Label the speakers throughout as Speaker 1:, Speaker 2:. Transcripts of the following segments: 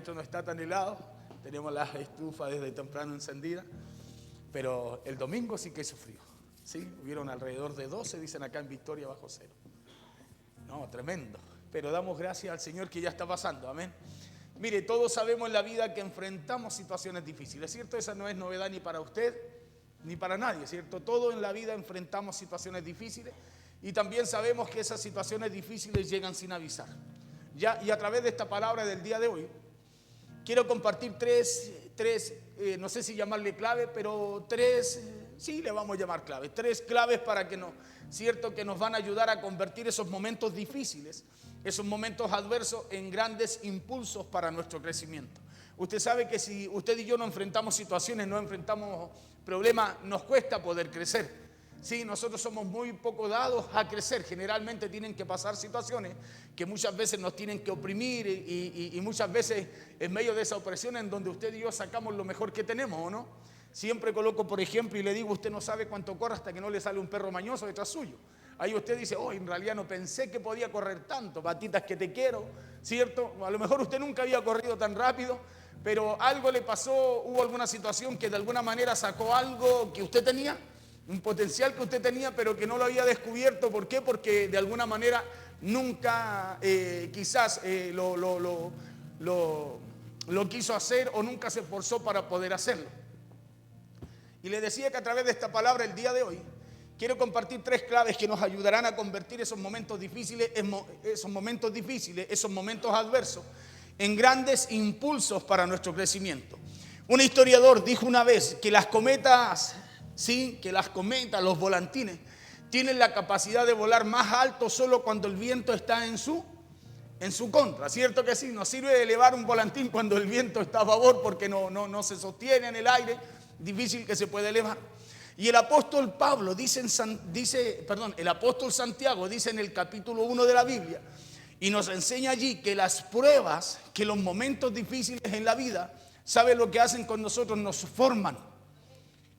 Speaker 1: adentro no está tan helado, tenemos la estufa desde temprano encendida, pero el domingo sí que hizo frío, ¿sí? Hubieron alrededor de 12, dicen acá en Victoria, bajo cero. No, tremendo, pero damos gracias al Señor que ya está pasando, amén. Mire, todos sabemos en la vida que enfrentamos situaciones difíciles, ¿cierto? Esa no es novedad ni para usted ni para nadie, ¿cierto? Todos en la vida enfrentamos situaciones difíciles y también sabemos que esas situaciones difíciles llegan sin avisar. Ya, y a través de esta palabra del día de hoy, quiero compartir tres no sé si llamarle clave, pero sí le vamos a llamar clave, tres claves para que ¿cierto? Que nos van a ayudar a convertir esos momentos difíciles, esos momentos adversos en grandes impulsos para nuestro crecimiento. Usted sabe que si usted y yo no enfrentamos situaciones, no enfrentamos problemas, nos cuesta poder crecer. Sí, nosotros somos muy poco dados a crecer. Generalmente tienen que pasar situaciones que muchas veces nos tienen que oprimir y muchas veces en medio de esa opresión en donde usted y yo sacamos lo mejor que tenemos, ¿o no? Siempre coloco, por ejemplo, y le digo, usted no sabe cuánto corre hasta que no le sale un perro mañoso detrás suyo. Ahí usted dice, en realidad no pensé que podía correr tanto, patitas que te quiero, ¿cierto? A lo mejor usted nunca había corrido tan rápido, pero algo le pasó, hubo alguna situación que de alguna manera sacó algo que usted tenía, un potencial que usted tenía, pero que no lo había descubierto. ¿Por qué? Porque de alguna manera nunca quizás lo quiso hacer o nunca se esforzó para poder hacerlo. Y le decía que a través de esta palabra el día de hoy quiero compartir tres claves que nos ayudarán a convertir esos momentos difíciles, esos momentos adversos, en grandes impulsos para nuestro crecimiento. Un historiador dijo una vez que las cometas, los volantines, tienen la capacidad de volar más alto solo cuando el viento está en su contra. ¿Cierto que sí? Nos sirve de elevar un volantín cuando el viento está a favor porque no se sostiene en el aire, difícil que se pueda elevar. Y el apóstol el apóstol Santiago dice en el capítulo 1 de la Biblia, y nos enseña allí que las pruebas, que los momentos difíciles en la vida, ¿sabe lo que hacen con nosotros? Nos forman.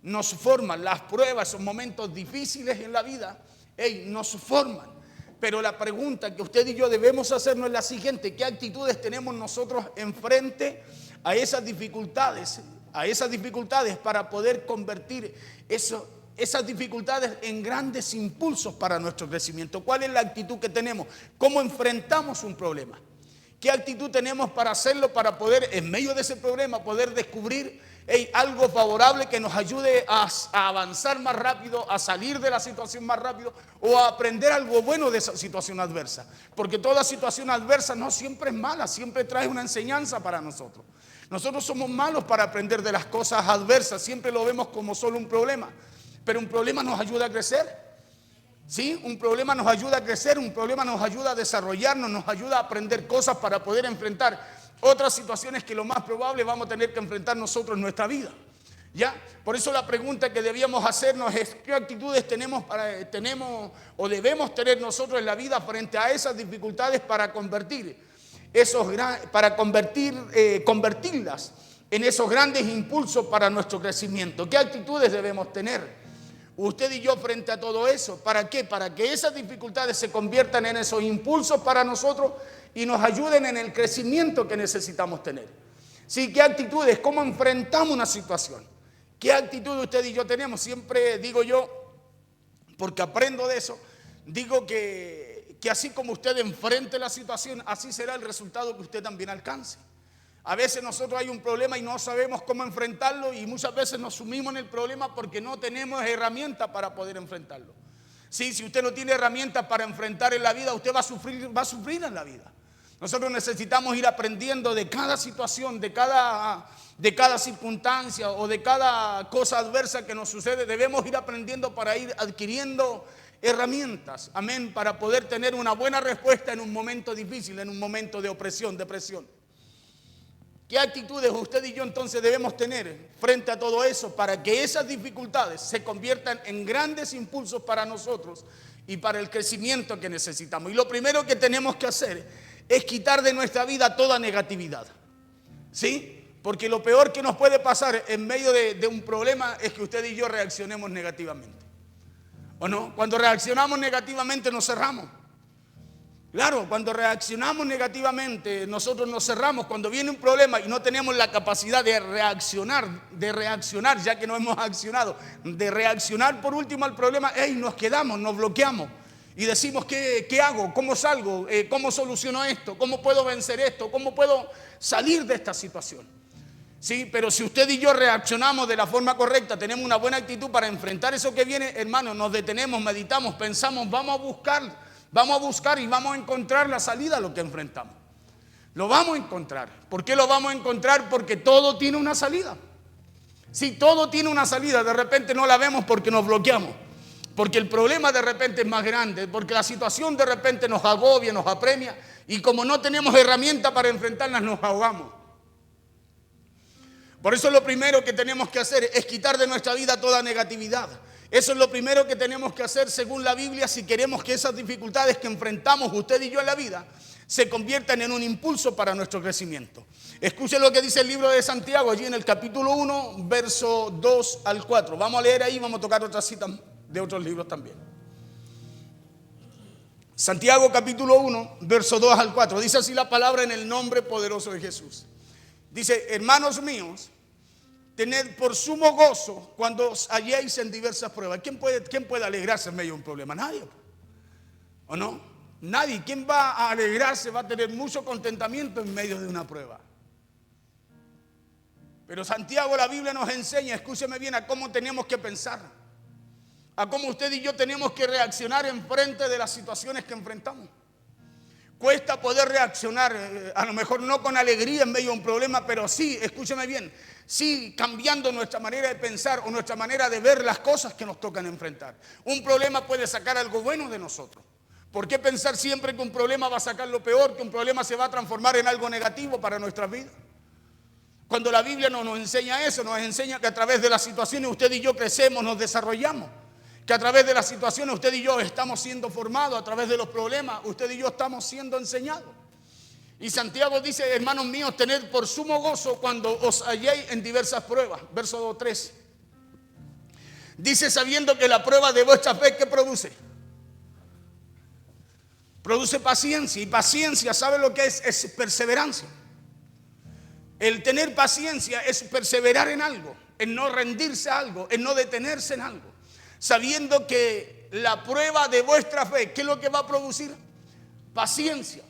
Speaker 1: Las pruebas, esos momentos difíciles en la vida, nos forman. Pero la pregunta que usted y yo debemos hacernos es la siguiente: ¿qué actitudes tenemos nosotros enfrente a esas dificultades para poder convertir esas dificultades en grandes impulsos para nuestro crecimiento? ¿Cuál es la actitud que tenemos? ¿Cómo enfrentamos un problema? ¿Qué actitud tenemos para hacerlo, para poder, en medio de ese problema, poder descubrir algo favorable que nos ayude a avanzar más rápido, a salir de la situación más rápido o a aprender algo bueno de esa situación adversa? Porque toda situación adversa no siempre es mala, siempre trae una enseñanza para nosotros. Nosotros somos malos para aprender de las cosas adversas, siempre lo vemos como solo un problema, pero un problema nos ayuda a crecer. Sí, un problema nos ayuda a crecer, un problema nos ayuda a desarrollarnos, nos ayuda a aprender cosas para poder enfrentar otras situaciones que lo más probable vamos a tener que enfrentar nosotros en nuestra vida. ¿Ya? Por eso la pregunta que debíamos hacernos es: ¿qué actitudes tenemos o debemos tener nosotros en la vida frente a esas dificultades para convertirlas en esos grandes impulsos para nuestro crecimiento? ¿Qué actitudes debemos tener usted y yo frente a todo eso? ¿Para qué? Para que esas dificultades se conviertan en esos impulsos para nosotros y nos ayuden en el crecimiento que necesitamos tener. Sí, ¿qué actitudes? ¿Cómo enfrentamos una situación? ¿Qué actitud usted y yo tenemos? Siempre digo yo, porque aprendo de eso, digo que así como usted enfrente la situación, así será el resultado que usted también alcance. A veces nosotros hay un problema y no sabemos cómo enfrentarlo, y muchas veces nos sumimos en el problema porque no tenemos herramientas para poder enfrentarlo. Sí, si usted no tiene herramientas para enfrentar en la vida, usted va a sufrir en la vida. Nosotros necesitamos ir aprendiendo de cada situación, de cada circunstancia o de cada cosa adversa que nos sucede. Debemos ir aprendiendo para ir adquiriendo herramientas, amén, para poder tener una buena respuesta en un momento difícil, en un momento de opresión, depresión. ¿Qué actitudes usted y yo entonces debemos tener frente a todo eso para que esas dificultades se conviertan en grandes impulsos para nosotros y para el crecimiento que necesitamos? Y lo primero que tenemos que hacer es quitar de nuestra vida toda negatividad. ¿Sí? Porque lo peor que nos puede pasar en medio de un problema es que usted y yo reaccionemos negativamente. ¿O no? Cuando reaccionamos negativamente nos cerramos. Claro, cuando reaccionamos negativamente, nosotros nos cerramos. Cuando viene un problema y no tenemos la capacidad de reaccionar, ya que no hemos accionado, de reaccionar por último al problema, nos quedamos, nos bloqueamos y decimos, ¿qué hago? ¿Cómo salgo? ¿Cómo soluciono esto? ¿Cómo puedo vencer esto? ¿Cómo puedo salir de esta situación? Sí, pero si usted y yo reaccionamos de la forma correcta, tenemos una buena actitud para enfrentar eso que viene, hermano, nos detenemos, meditamos, pensamos, vamos a buscar y vamos a encontrar la salida a lo que enfrentamos. Lo vamos a encontrar. ¿Por qué lo vamos a encontrar? Porque todo tiene una salida. Si todo tiene una salida, de repente no la vemos porque nos bloqueamos. Porque el problema de repente es más grande, porque la situación de repente nos agobia, nos apremia, y como no tenemos herramientas para enfrentarlas, nos ahogamos. Por eso lo primero que tenemos que hacer es quitar de nuestra vida toda negatividad. Eso es lo primero que tenemos que hacer según la Biblia si queremos que esas dificultades que enfrentamos usted y yo en la vida se conviertan en un impulso para nuestro crecimiento. Escuche lo que dice el libro de Santiago allí en el capítulo 1, verso 2 al 4. Vamos a leer ahí, vamos a tocar otras citas de otros libros también. Santiago capítulo 1, verso 2 al 4. Dice así la palabra en el nombre poderoso de Jesús. Dice, hermanos míos, tened por sumo gozo cuando os halléis en diversas pruebas. ¿Quién puede alegrarse en medio de un problema? Nadie. ¿O no? Nadie. ¿Quién va a alegrarse? Va a tener mucho contentamiento en medio de una prueba. Pero Santiago, la Biblia nos enseña, escúcheme bien, a cómo tenemos que pensar. A cómo usted y yo tenemos que reaccionar en frente de las situaciones que enfrentamos. Cuesta poder reaccionar, a lo mejor no con alegría en medio de un problema, pero sí, escúcheme bien, sí cambiando nuestra manera de pensar o nuestra manera de ver las cosas que nos tocan enfrentar. Un problema puede sacar algo bueno de nosotros. ¿Por qué pensar siempre que un problema va a sacar lo peor, que un problema se va a transformar en algo negativo para nuestras vidas? Cuando la Biblia no nos enseña eso, nos enseña que a través de las situaciones usted y yo crecemos, nos desarrollamos. Que a través de las situaciones usted y yo estamos siendo formados, a través de los problemas usted y yo estamos siendo enseñados. Y Santiago dice, hermanos míos, tened por sumo gozo cuando os halléis en diversas pruebas. Verso 3. Dice, sabiendo que la prueba de vuestra fe, ¿qué produce? Produce paciencia. Y paciencia, ¿sabe lo que es? Es perseverancia. El tener paciencia es perseverar en algo, en no rendirse a algo, en no detenerse en algo. Sabiendo que la prueba de vuestra fe, ¿qué es lo que va a producir? Paciencia.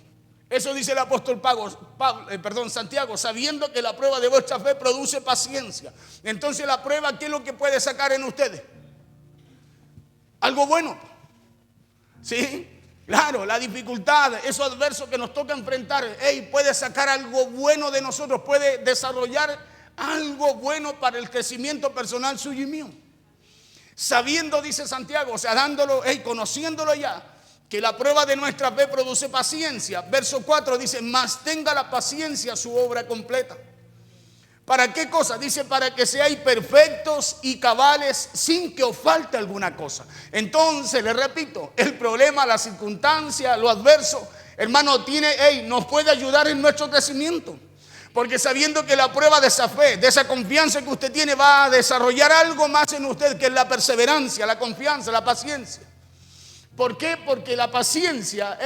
Speaker 1: Eso dice el apóstol Santiago, sabiendo que la prueba de vuestra fe produce paciencia. Entonces la prueba, ¿qué es lo que puede sacar en ustedes? Algo bueno. ¿Sí? Claro, la dificultad, eso adverso que nos toca enfrentar, puede sacar algo bueno de nosotros, puede desarrollar algo bueno para el crecimiento personal suyo y mío. Sabiendo, dice Santiago, o sea, conociéndolo ya, que la prueba de nuestra fe produce paciencia. Verso 4 dice, mas tenga la paciencia su obra completa. ¿Para qué cosa? Dice, para que seáis perfectos y cabales sin que os falte alguna cosa. Entonces, le repito, el problema, la circunstancia, lo adverso, hermano, nos puede ayudar en nuestro crecimiento. Porque sabiendo que la prueba de esa fe, de esa confianza que usted tiene, va a desarrollar algo más en usted, que es la perseverancia, la confianza, la paciencia. ¿Por qué? Porque la paciencia,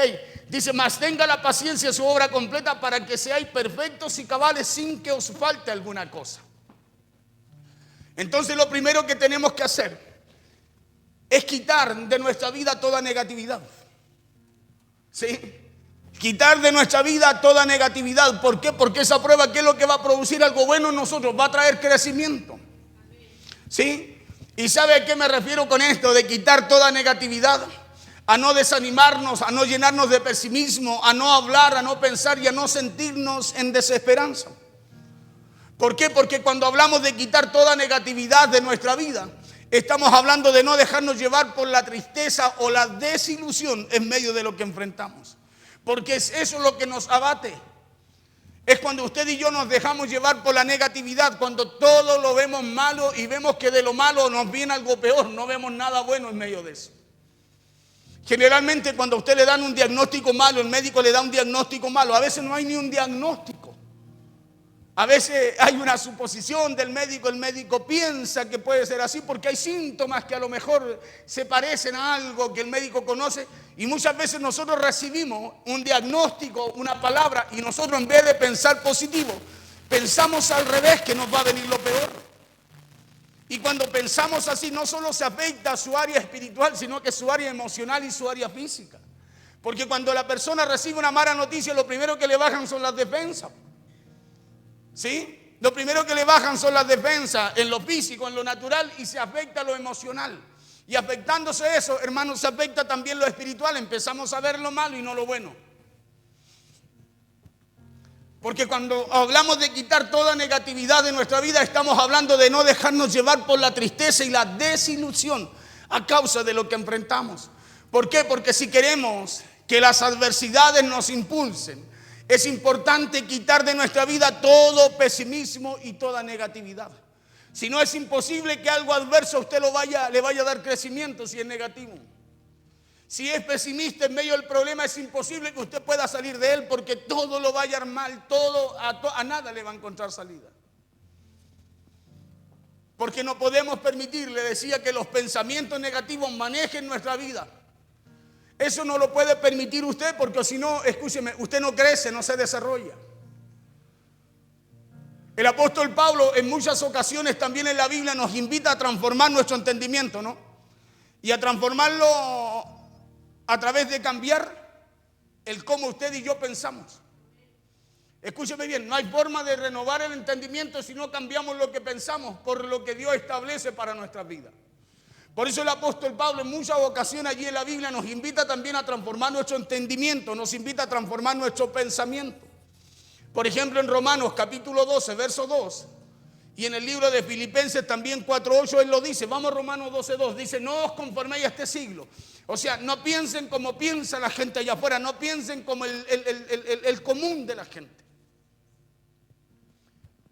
Speaker 1: dice, mas tenga la paciencia su obra completa para que seáis perfectos y cabales sin que os falte alguna cosa. Entonces lo primero que tenemos que hacer es quitar de nuestra vida toda negatividad. ¿Sí? Quitar de nuestra vida toda negatividad. ¿Por qué? Porque esa prueba, ¿qué es lo que va a producir? Algo bueno en nosotros, va a traer crecimiento. ¿Sí? ¿Y sabe a qué me refiero con esto de quitar toda negatividad? A no desanimarnos, a no llenarnos de pesimismo, a no hablar, a no pensar y a no sentirnos en desesperanza. ¿Por qué? Porque cuando hablamos de quitar toda negatividad de nuestra vida, estamos hablando de no dejarnos llevar por la tristeza o la desilusión en medio de lo que enfrentamos. Porque es eso lo que nos abate. Es cuando usted y yo nos dejamos llevar por la negatividad, cuando todo lo vemos malo y vemos que de lo malo nos viene algo peor, no vemos nada bueno en medio de eso. Generalmente cuando a usted le dan un diagnóstico malo, el médico le da un diagnóstico malo, a veces no hay ni un diagnóstico. A veces hay una suposición del médico, el médico piensa que puede ser así porque hay síntomas que a lo mejor se parecen a algo que el médico conoce, y muchas veces nosotros recibimos un diagnóstico, una palabra, y nosotros en vez de pensar positivo, pensamos al revés, que nos va a venir lo peor. Y cuando pensamos así, no solo se afecta a su área espiritual, sino que su área emocional y su área física. Porque cuando la persona recibe una mala noticia, lo primero que le bajan son las defensas. ¿Sí? Lo primero que le bajan son las defensas en lo físico, en lo natural, y se afecta lo emocional. Y afectándose eso, hermanos, se afecta también lo espiritual. Empezamos a ver lo malo y no lo bueno. Porque cuando hablamos de quitar toda negatividad de nuestra vida, estamos hablando de no dejarnos llevar por la tristeza y la desilusión a causa de lo que enfrentamos. ¿Por qué? Porque si queremos que las adversidades nos impulsen, es importante quitar de nuestra vida todo pesimismo y toda negatividad. Si no, es imposible que algo adverso a usted le vaya a dar crecimiento si es negativo. Si es pesimista en medio del problema, es imposible que usted pueda salir de él, porque todo lo va a hallar mal, a nada le va a encontrar salida. Porque no podemos permitir, le decía, que los pensamientos negativos manejen nuestra vida. Eso no lo puede permitir usted, porque si no, escúcheme, usted no crece, no se desarrolla. El apóstol Pablo en muchas ocasiones también en la Biblia nos invita a transformar nuestro entendimiento, ¿no? Y a transformarlo a través de cambiar el cómo usted y yo pensamos. Escúcheme bien, no hay forma de renovar el entendimiento si no cambiamos lo que pensamos por lo que Dios establece para nuestras vidas. Por eso el apóstol Pablo en muchas ocasiones allí en la Biblia nos invita también a transformar nuestro entendimiento, nos invita a transformar nuestro pensamiento. Por ejemplo, en Romanos capítulo 12, verso 2, y en el libro de Filipenses también 4:8 él lo dice. Vamos, Romanos 12:2, dice: no os conforméis a este siglo. O sea, no piensen como piensa la gente allá afuera, no piensen como el común de la gente.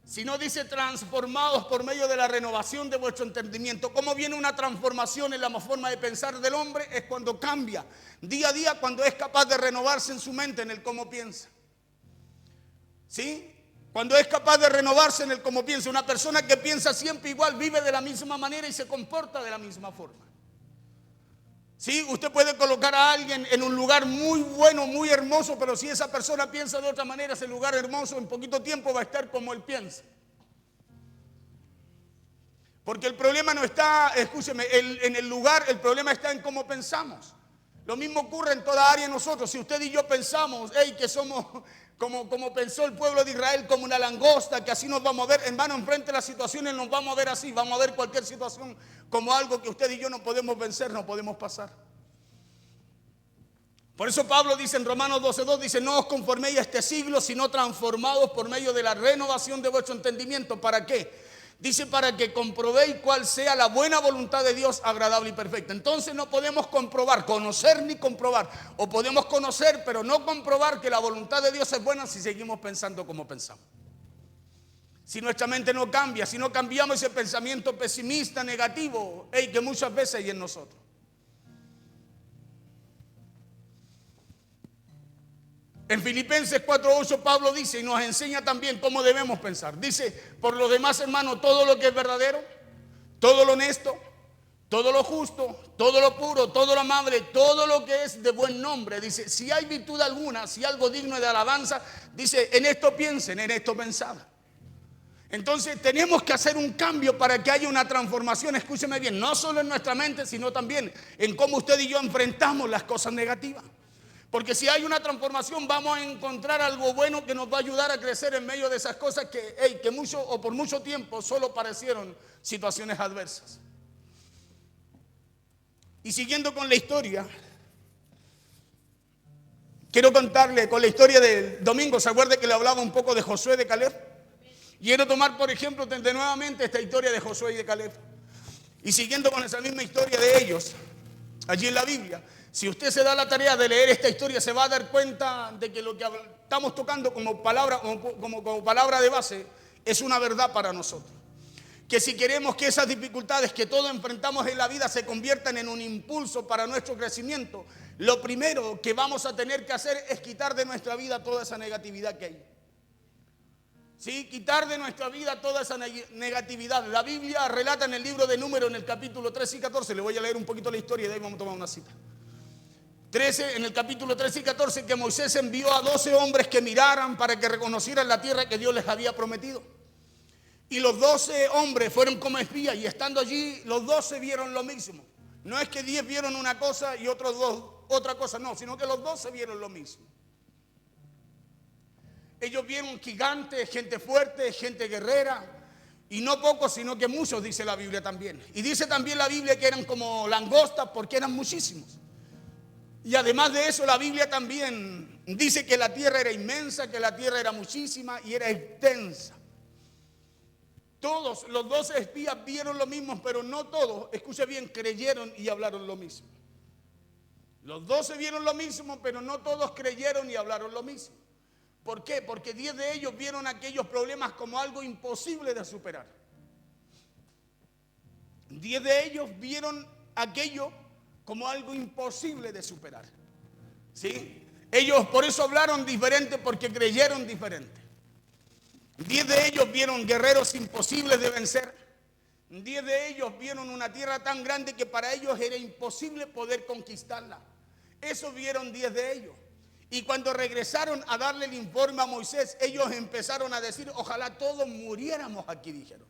Speaker 1: Sino dice: transformados por medio de la renovación de vuestro entendimiento. ¿Cómo viene una transformación en la forma de pensar del hombre? Es cuando cambia día a día, cuando es capaz de renovarse en su mente, en el cómo piensa. ¿Sí? Cuando es capaz de renovarse en el cómo piensa. Una persona que piensa siempre igual, vive de la misma manera y se comporta de la misma forma. Sí, usted puede colocar a alguien en un lugar muy bueno, muy hermoso, pero si esa persona piensa de otra manera, ese lugar hermoso en poquito tiempo va a estar como él piensa. Porque el problema no está, escúcheme, en el lugar, el problema está en cómo pensamos. Lo mismo ocurre en toda área de nosotros. Si usted y yo pensamos, que somos como pensó el pueblo de Israel, como una langosta, que así nos vamos a ver, hermano, enfrente de las situaciones nos vamos a ver así, vamos a ver cualquier situación como algo que usted y yo no podemos vencer, no podemos pasar. Por eso Pablo dice en Romanos 12:2, dice: no os conforméis a este siglo, sino transformados por medio de la renovación de vuestro entendimiento. ¿Para qué? Dice: para que comprobéis cuál sea la buena voluntad de Dios, agradable y perfecta. Entonces no podemos comprobar, conocer ni comprobar. O podemos conocer, pero no comprobar que la voluntad de Dios es buena si seguimos pensando como pensamos. Si nuestra mente no cambia, si no cambiamos ese pensamiento pesimista, negativo, que muchas veces hay en nosotros. En Filipenses 4:8 Pablo dice y nos enseña también cómo debemos pensar. Dice: por lo demás, hermano, todo lo que es verdadero, todo lo honesto, todo lo justo, todo lo puro, todo lo amable, todo lo que es de buen nombre. Dice: si hay virtud alguna, si algo digno de alabanza, dice: en esto piensen, en esto pensad. Entonces tenemos que hacer un cambio para que haya una transformación, escúcheme bien, no solo en nuestra mente, sino también en cómo usted y yo enfrentamos las cosas negativas. Porque si hay una transformación, vamos a encontrar algo bueno que nos va a ayudar a crecer en medio de esas cosas que mucho o por mucho tiempo solo parecieron situaciones adversas. Y siguiendo con la historia, quiero contarle con la historia del domingo. ¿Se acuerda que le hablaba un poco de Josué y de Caleb? Y quiero tomar, por ejemplo, nuevamente esta historia de Josué y de Caleb. Y siguiendo con esa misma historia de ellos, allí en la Biblia, si usted se da la tarea de leer esta historia, se va a dar cuenta de que lo que estamos tocando como palabra de base es una verdad para nosotros. Que si queremos que esas dificultades que todos enfrentamos en la vida se conviertan en un impulso para nuestro crecimiento, lo primero que vamos a tener que hacer es quitar de nuestra vida toda esa negatividad que hay. ¿Sí? Quitar de nuestra vida toda esa negatividad. La Biblia relata en el libro de Números, en el capítulo 13 y 14, le voy a leer un poquito la historia y de ahí vamos a tomar una cita. En el capítulo 13 y 14, que Moisés envió a 12 hombres que miraran para que reconocieran la tierra que Dios les había prometido. Y los 12 hombres fueron como espías y estando allí los 12 vieron lo mismo. No es que 10 vieron una cosa y otros 2 otra cosa, no, sino que los 12 vieron lo mismo. Ellos vieron gigantes, gente fuerte, gente guerrera, y no pocos, sino que muchos, dice la Biblia también. Y dice también la Biblia que eran como langostas porque eran muchísimos. Y además de eso, la Biblia también dice que la tierra era inmensa, que la tierra era muchísima y era extensa. Todos los 12 espías vieron lo mismo, pero no todos, escuche bien, creyeron y hablaron lo mismo. Los 12 vieron lo mismo, pero no todos creyeron y hablaron lo mismo. ¿Por qué? Porque 10 de ellos vieron aquellos problemas como algo imposible de superar. 10 de ellos vieron aquello como algo imposible de superar. ¿Sí? Ellos por eso hablaron diferente, porque creyeron diferente. 10 de ellos vieron guerreros imposibles de vencer. 10 de ellos vieron una tierra tan grande que para ellos era imposible poder conquistarla. Eso vieron 10 de ellos. Y cuando regresaron a darle el informe a Moisés, ellos empezaron a decir, ojalá todos muriéramos aquí, dijeron.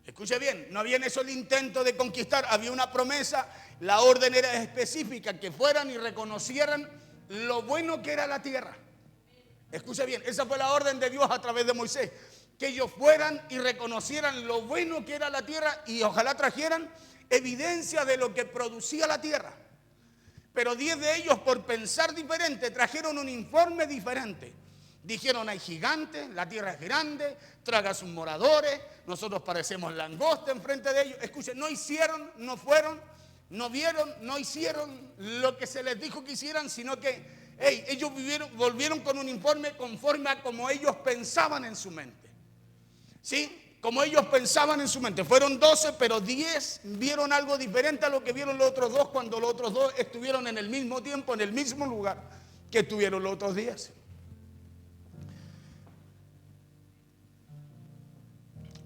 Speaker 1: Escuche bien, no había en eso el intento de conquistar, había una promesa, la orden era específica, que fueran y reconocieran lo bueno que era la tierra. Escuche bien, esa fue la orden de Dios a través de Moisés, que ellos fueran y reconocieran lo bueno que era la tierra y ojalá trajeran evidencia de lo que producía la tierra. Pero 10 de ellos, por pensar diferente, trajeron un informe diferente. Dijeron, hay gigantes, la tierra es grande, traga sus moradores, nosotros parecemos langosta enfrente de ellos. Escuchen, no hicieron, no fueron, no vieron, no hicieron lo que se les dijo que hicieran, sino que ellos volvieron con un informe conforme a como ellos pensaban en su mente. ¿Sí? Como ellos pensaban en su mente. Fueron 12, pero 10 vieron algo diferente a lo que vieron los otros 2 cuando los otros 2 estuvieron en el mismo tiempo, en el mismo lugar que estuvieron los otros 10.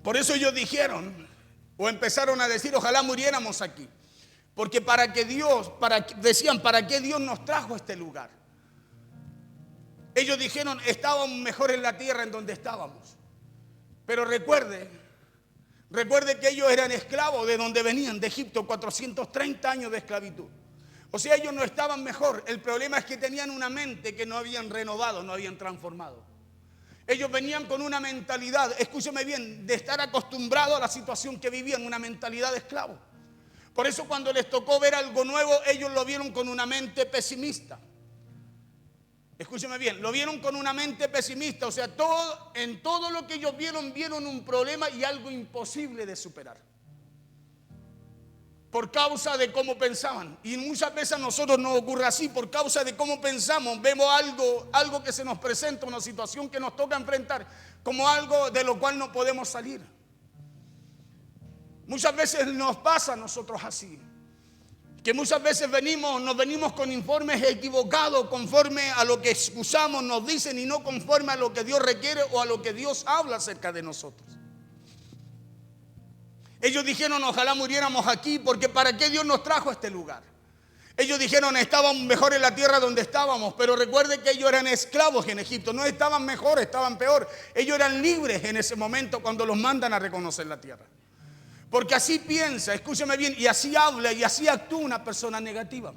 Speaker 1: Por eso ellos dijeron, o empezaron a decir, ojalá muriéramos aquí. Porque decían, ¿para qué Dios nos trajo a este lugar? Ellos dijeron, estábamos mejor en la tierra en donde estábamos. Pero recuerde que ellos eran esclavos de donde venían, de Egipto, 430 años de esclavitud. O sea, ellos no estaban mejor. El problema es que tenían una mente que no habían renovado, no habían transformado. Ellos venían con una mentalidad, escúcheme bien, de estar acostumbrados a la situación que vivían, una mentalidad de esclavo. Por eso cuando les tocó ver algo nuevo, ellos lo vieron con una mente pesimista. Escúcheme bien, lo vieron con una mente pesimista, o sea, en todo lo que ellos vieron un problema y algo imposible de superar. Por causa de cómo pensaban. Y muchas veces a nosotros nos ocurre así, por causa de cómo pensamos, vemos algo que se nos presenta, una situación que nos toca enfrentar, como algo de lo cual no podemos salir. Muchas veces nos pasa a nosotros así. Que muchas veces nos venimos con informes equivocados, conforme a lo que escuchamos, nos dicen, y no conforme a lo que Dios requiere o a lo que Dios habla acerca de nosotros. Ellos dijeron, ojalá muriéramos aquí, porque ¿para qué Dios nos trajo a este lugar? Ellos dijeron, estábamos mejor en la tierra donde estábamos, pero recuerde que ellos eran esclavos en Egipto, no estaban mejor, estaban peor. Ellos eran libres en ese momento cuando los mandan a reconocer la tierra. Porque así piensa, escúcheme bien, y así habla y así actúa una persona negativa.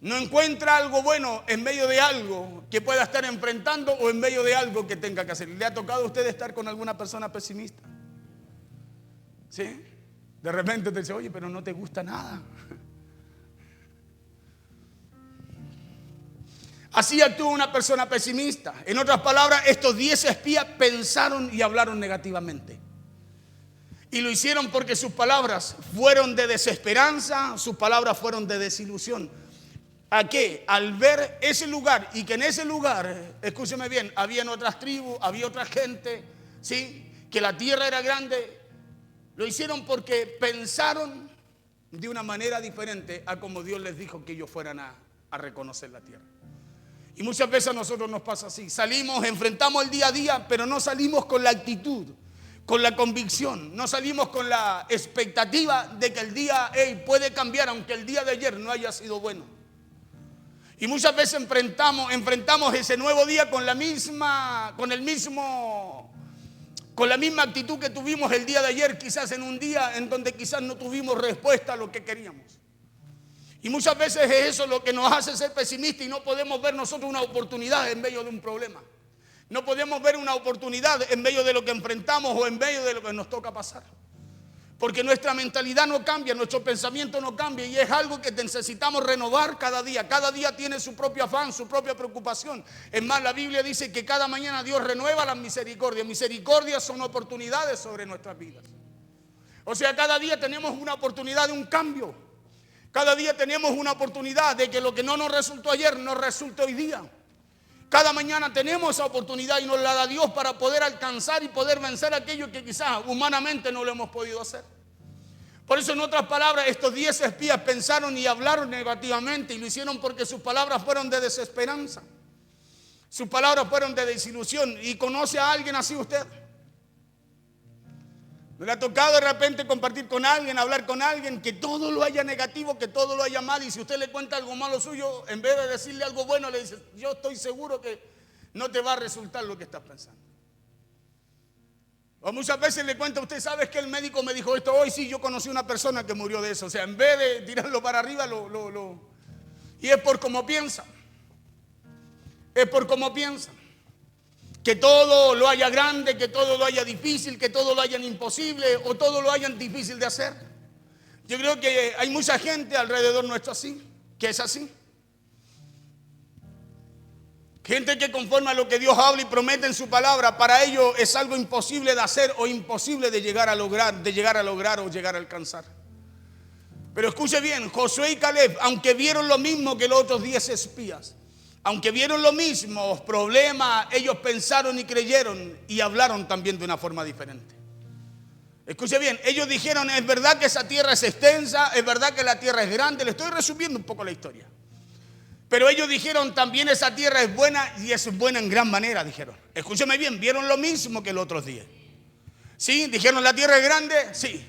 Speaker 1: No encuentra algo bueno en medio de algo que pueda estar enfrentando o en medio de algo que tenga que hacer. ¿Le ha tocado a usted estar con alguna persona pesimista? ¿Sí? De repente te dice, oye, pero no te gusta nada. Así actúa una persona pesimista. En otras palabras, estos 10 espías pensaron y hablaron negativamente. Y lo hicieron porque sus palabras fueron de desesperanza, sus palabras fueron de desilusión. ¿A qué? Al ver ese lugar y que en ese lugar, escúcheme bien, habían otras tribus, había otra gente, ¿sí? Que la tierra era grande. Lo hicieron porque pensaron de una manera diferente a como Dios les dijo que ellos fueran a reconocer la tierra. Y muchas veces a nosotros nos pasa así. Salimos, enfrentamos el día a día, pero no salimos con la actitud, con la convicción. No salimos con la expectativa de que el día puede cambiar, aunque el día de ayer no haya sido bueno. Y muchas veces enfrentamos ese nuevo día con la misma actitud que tuvimos el día de ayer, quizás en un día en donde quizás no tuvimos respuesta a lo que queríamos. Y muchas veces es eso lo que nos hace ser pesimistas y no podemos ver nosotros una oportunidad en medio de un problema. No podemos ver una oportunidad en medio de lo que enfrentamos o en medio de lo que nos toca pasar. Porque nuestra mentalidad no cambia, nuestro pensamiento no cambia y es algo que necesitamos renovar cada día. Cada día tiene su propio afán, su propia preocupación. Es más, la Biblia dice que cada mañana Dios renueva las misericordias. Misericordias son oportunidades sobre nuestras vidas. O sea, cada día tenemos una oportunidad de un cambio. Cada día tenemos una oportunidad de que lo que no nos resultó ayer nos resulte hoy día. Cada mañana tenemos esa oportunidad y nos la da Dios para poder alcanzar y poder vencer aquello que quizás humanamente no lo hemos podido hacer. Por eso, en otras palabras, estos 10 espías pensaron y hablaron negativamente y lo hicieron porque sus palabras fueron de desesperanza. Sus palabras fueron de desilusión. ¿Y conoce a alguien así usted? ¿No le ha tocado de repente compartir con alguien, hablar con alguien, que todo lo haya negativo, que todo lo haya mal? Y si usted le cuenta algo malo suyo, en vez de decirle algo bueno, le dice: yo estoy seguro que no te va a resultar lo que estás pensando. O muchas veces le cuenta: usted sabe que el médico me dijo esto hoy, sí, yo conocí una persona que murió de eso. O sea, en vez de tirarlo para arriba, y es por cómo piensa. Es por cómo piensa. Que todo lo haya grande, que todo lo haya difícil, que todo lo hayan imposible o todo lo hayan difícil de hacer. Yo creo que hay mucha gente alrededor nuestro así, que es así. Gente que conforme a lo que Dios habla y promete en su palabra, para ellos es algo imposible de hacer o imposible de llegar a lograr o llegar a alcanzar. Pero escuche bien, Josué y Caleb, aunque vieron lo mismo que los otros 10 espías, aunque vieron los mismos problemas, ellos pensaron y creyeron y hablaron también de una forma diferente. Escuche bien, ellos dijeron: es verdad que esa tierra es extensa, es verdad que la tierra es grande. Le estoy resumiendo un poco la historia. Pero ellos dijeron también: esa tierra es buena y es buena en gran manera, dijeron. Escúcheme bien, vieron lo mismo que los otros 10. ¿Sí? Dijeron: ¿la tierra es grande? Sí.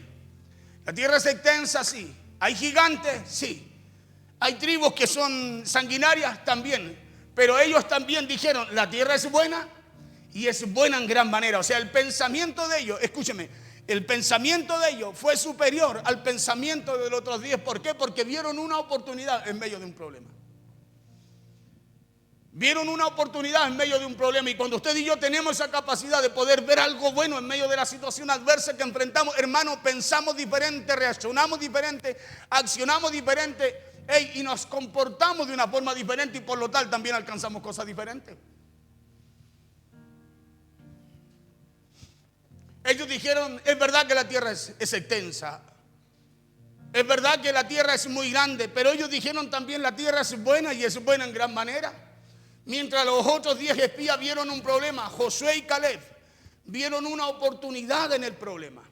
Speaker 1: ¿La tierra es extensa? Sí. ¿Hay gigantes? Sí. ¿Hay tribus que son sanguinarias? También. Pero ellos también dijeron: la tierra es buena y es buena en gran manera. O sea, el pensamiento de ellos, escúcheme, el pensamiento de ellos fue superior al pensamiento de los otros 10. ¿Por qué? Porque vieron una oportunidad en medio de un problema. Vieron una oportunidad en medio de un problema. Y cuando usted y yo tenemos esa capacidad de poder ver algo bueno en medio de la situación adversa que enfrentamos, hermano, pensamos diferente, reaccionamos diferente, accionamos diferente. Y nos comportamos de una forma diferente y por lo tal también alcanzamos cosas diferentes. Ellos dijeron: es verdad que la tierra es extensa, es verdad que la tierra es muy grande, pero ellos dijeron también: la tierra es buena y es buena en gran manera. Mientras los otros 10 espías vieron un problema, Josué y Caleb vieron una oportunidad en el problema.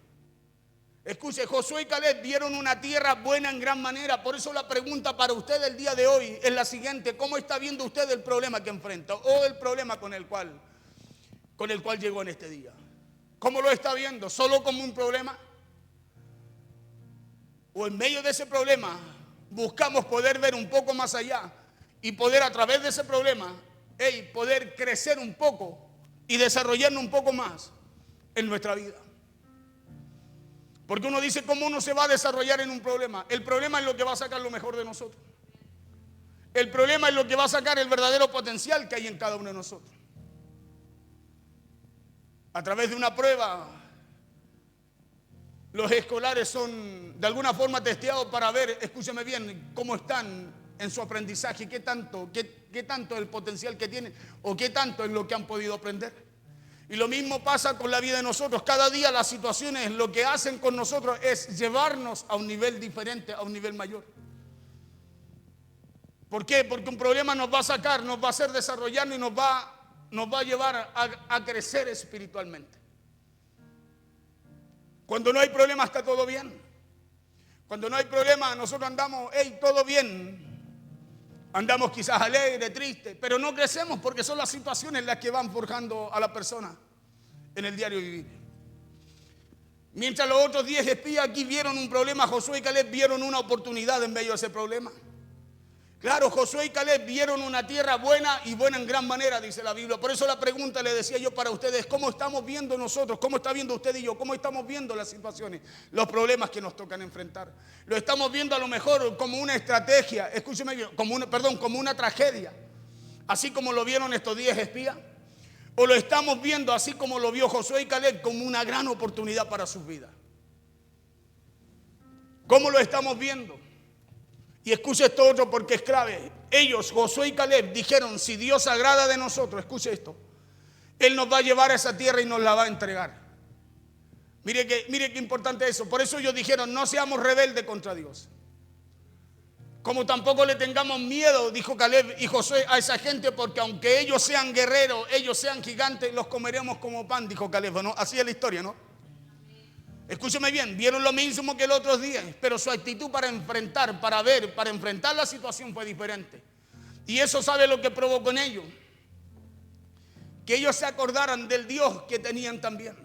Speaker 1: Escuche, Josué y Caleb vieron una tierra buena en gran manera. Por eso la pregunta para usted el día de hoy es la siguiente: ¿cómo está viendo usted el problema que enfrenta o el problema con el cual llegó en este día? ¿Cómo lo está viendo? ¿Solo como un problema? ¿O en medio de ese problema buscamos poder ver un poco más allá y poder, a través de ese problema, poder crecer un poco y desarrollarnos un poco más en nuestra vida? Porque uno dice: ¿cómo uno se va a desarrollar en un problema? El problema es lo que va a sacar lo mejor de nosotros. El problema es lo que va a sacar el verdadero potencial que hay en cada uno de nosotros. A través de una prueba, los escolares son de alguna forma testeados para ver, escúcheme bien, cómo están en su aprendizaje, qué tanto es el potencial que tienen o qué tanto es lo que han podido aprender. Y lo mismo pasa con la vida de nosotros. Cada día las situaciones lo que hacen con nosotros es llevarnos a un nivel diferente, a un nivel mayor. ¿Por qué? Porque un problema nos va a sacar, nos va a hacer desarrollarnos y nos va a llevar a crecer espiritualmente. Cuando no hay problema está todo bien. Cuando no hay problema nosotros andamos: todo bien. Andamos quizás alegres, tristes, pero no crecemos porque son las situaciones las que van forjando a la persona en el diario vivir. Mientras los otros 10 espías aquí vieron un problema, Josué y Caleb vieron una oportunidad en medio de ese problema. Claro, Josué y Caleb vieron una tierra buena y buena en gran manera, dice la Biblia. Por eso la pregunta le decía yo para ustedes, ¿cómo estamos viendo nosotros? ¿Cómo está viendo usted y yo? ¿Cómo estamos viendo las situaciones, los problemas que nos tocan enfrentar? ¿Lo estamos viendo a lo mejor como una estrategia, escúcheme bien, como una tragedia, así como lo vieron estos 10 espías? ¿O lo estamos viendo así como lo vio Josué y Caleb, como una gran oportunidad para sus vidas? ¿Cómo lo estamos viendo? Y escuche esto otro porque es clave. Ellos, Josué y Caleb, dijeron, si Dios se agrada de nosotros, escuche esto, Él nos va a llevar a esa tierra y nos la va a entregar. Mire qué importante eso. Por eso ellos dijeron, no seamos rebeldes contra Dios. Como tampoco le tengamos miedo, dijo Caleb y Josué, a esa gente, porque aunque ellos sean guerreros, ellos sean gigantes, los comeremos como pan, dijo Caleb, ¿no? Así es la historia, ¿no? Escúcheme bien, vieron lo mismo que los otros días, pero su actitud para enfrentar, para enfrentar la situación fue diferente. Y eso sabe lo que provocó en ellos. Que ellos se acordaran del Dios que tenían también.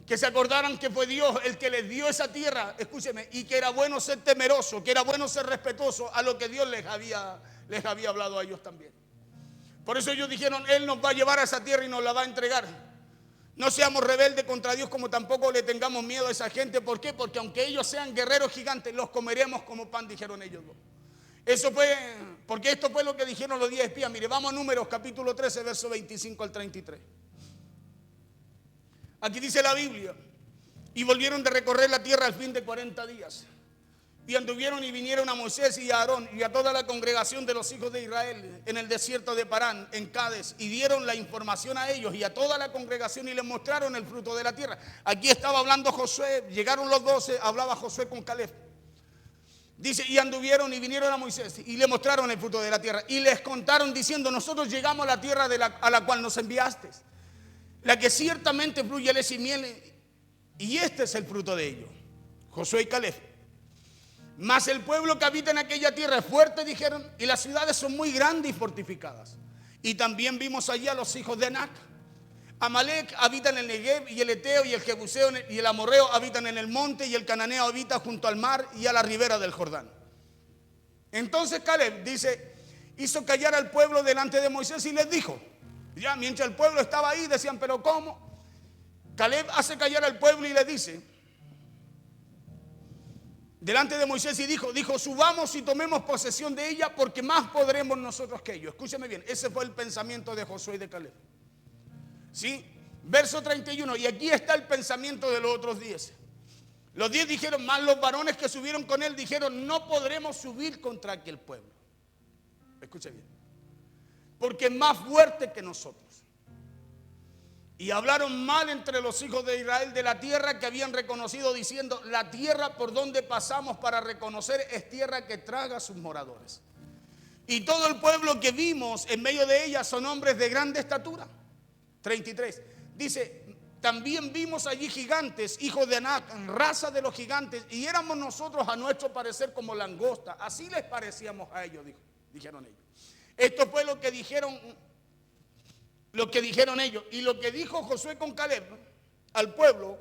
Speaker 1: Que se acordaran que fue Dios el que les dio esa tierra, escúcheme, y que era bueno ser temeroso, que era bueno ser respetuoso a lo que Dios les había hablado a ellos también. Por eso ellos dijeron, Él nos va a llevar a esa tierra y nos la va a entregar. No seamos rebeldes contra Dios, como tampoco le tengamos miedo a esa gente. ¿Por qué? Porque aunque ellos sean guerreros gigantes, los comeremos como pan, dijeron ellos dos. Porque esto fue lo que dijeron los 10 espías. Mire, vamos a Números capítulo 13, verso 25 al 33. Aquí dice la Biblia, y volvieron de recorrer la tierra al fin de 40 días. Y anduvieron y vinieron a Moisés y a Aarón y a toda la congregación de los hijos de Israel en el desierto de Parán, en Cades, y dieron la información a ellos y a toda la congregación y les mostraron el fruto de la tierra. Aquí estaba hablando Josué, llegaron los 12, hablaba Josué con Caleb. Dice, y anduvieron y vinieron a Moisés y le mostraron el fruto de la tierra y les contaron diciendo, nosotros llegamos a la tierra a la cual nos enviaste, la que ciertamente fluye leche y miel, y este es el fruto de ello. Josué y Caleb. Mas el pueblo que habita en aquella tierra es fuerte, dijeron, y las ciudades son muy grandes y fortificadas. Y también vimos allí a los hijos de Anac. Amalek habita en el Negev, y el Eteo y el Jebuseo y el Amorreo habitan en el monte, y el Cananeo habita junto al mar y a la ribera del Jordán. Entonces Caleb, dice, hizo callar al pueblo delante de Moisés y les dijo, ya mientras el pueblo estaba ahí, decían, pero ¿cómo? Caleb hace callar al pueblo y le dice, delante de Moisés, y dijo, subamos y tomemos posesión de ella, porque más podremos nosotros que ellos. Escúcheme bien, ese fue el pensamiento de Josué y de Caleb. ¿Sí? Verso 31, y aquí está el pensamiento de los otros 10. Los 10 dijeron, más los varones que subieron con él, dijeron, no podremos subir contra aquel pueblo. Escuche bien, porque es más fuerte que nosotros. Y hablaron mal entre los hijos de Israel de la tierra que habían reconocido, diciendo, la tierra por donde pasamos para reconocer es tierra que traga a sus moradores. Y todo el pueblo que vimos en medio de ella son hombres de grande estatura. 33. Dice, también vimos allí gigantes, hijos de Anac, raza de los gigantes, y éramos nosotros a nuestro parecer como langosta. Así les parecíamos a ellos, dijeron ellos. Esto fue lo que dijeron ellos. Y lo que dijo Josué con Caleb al pueblo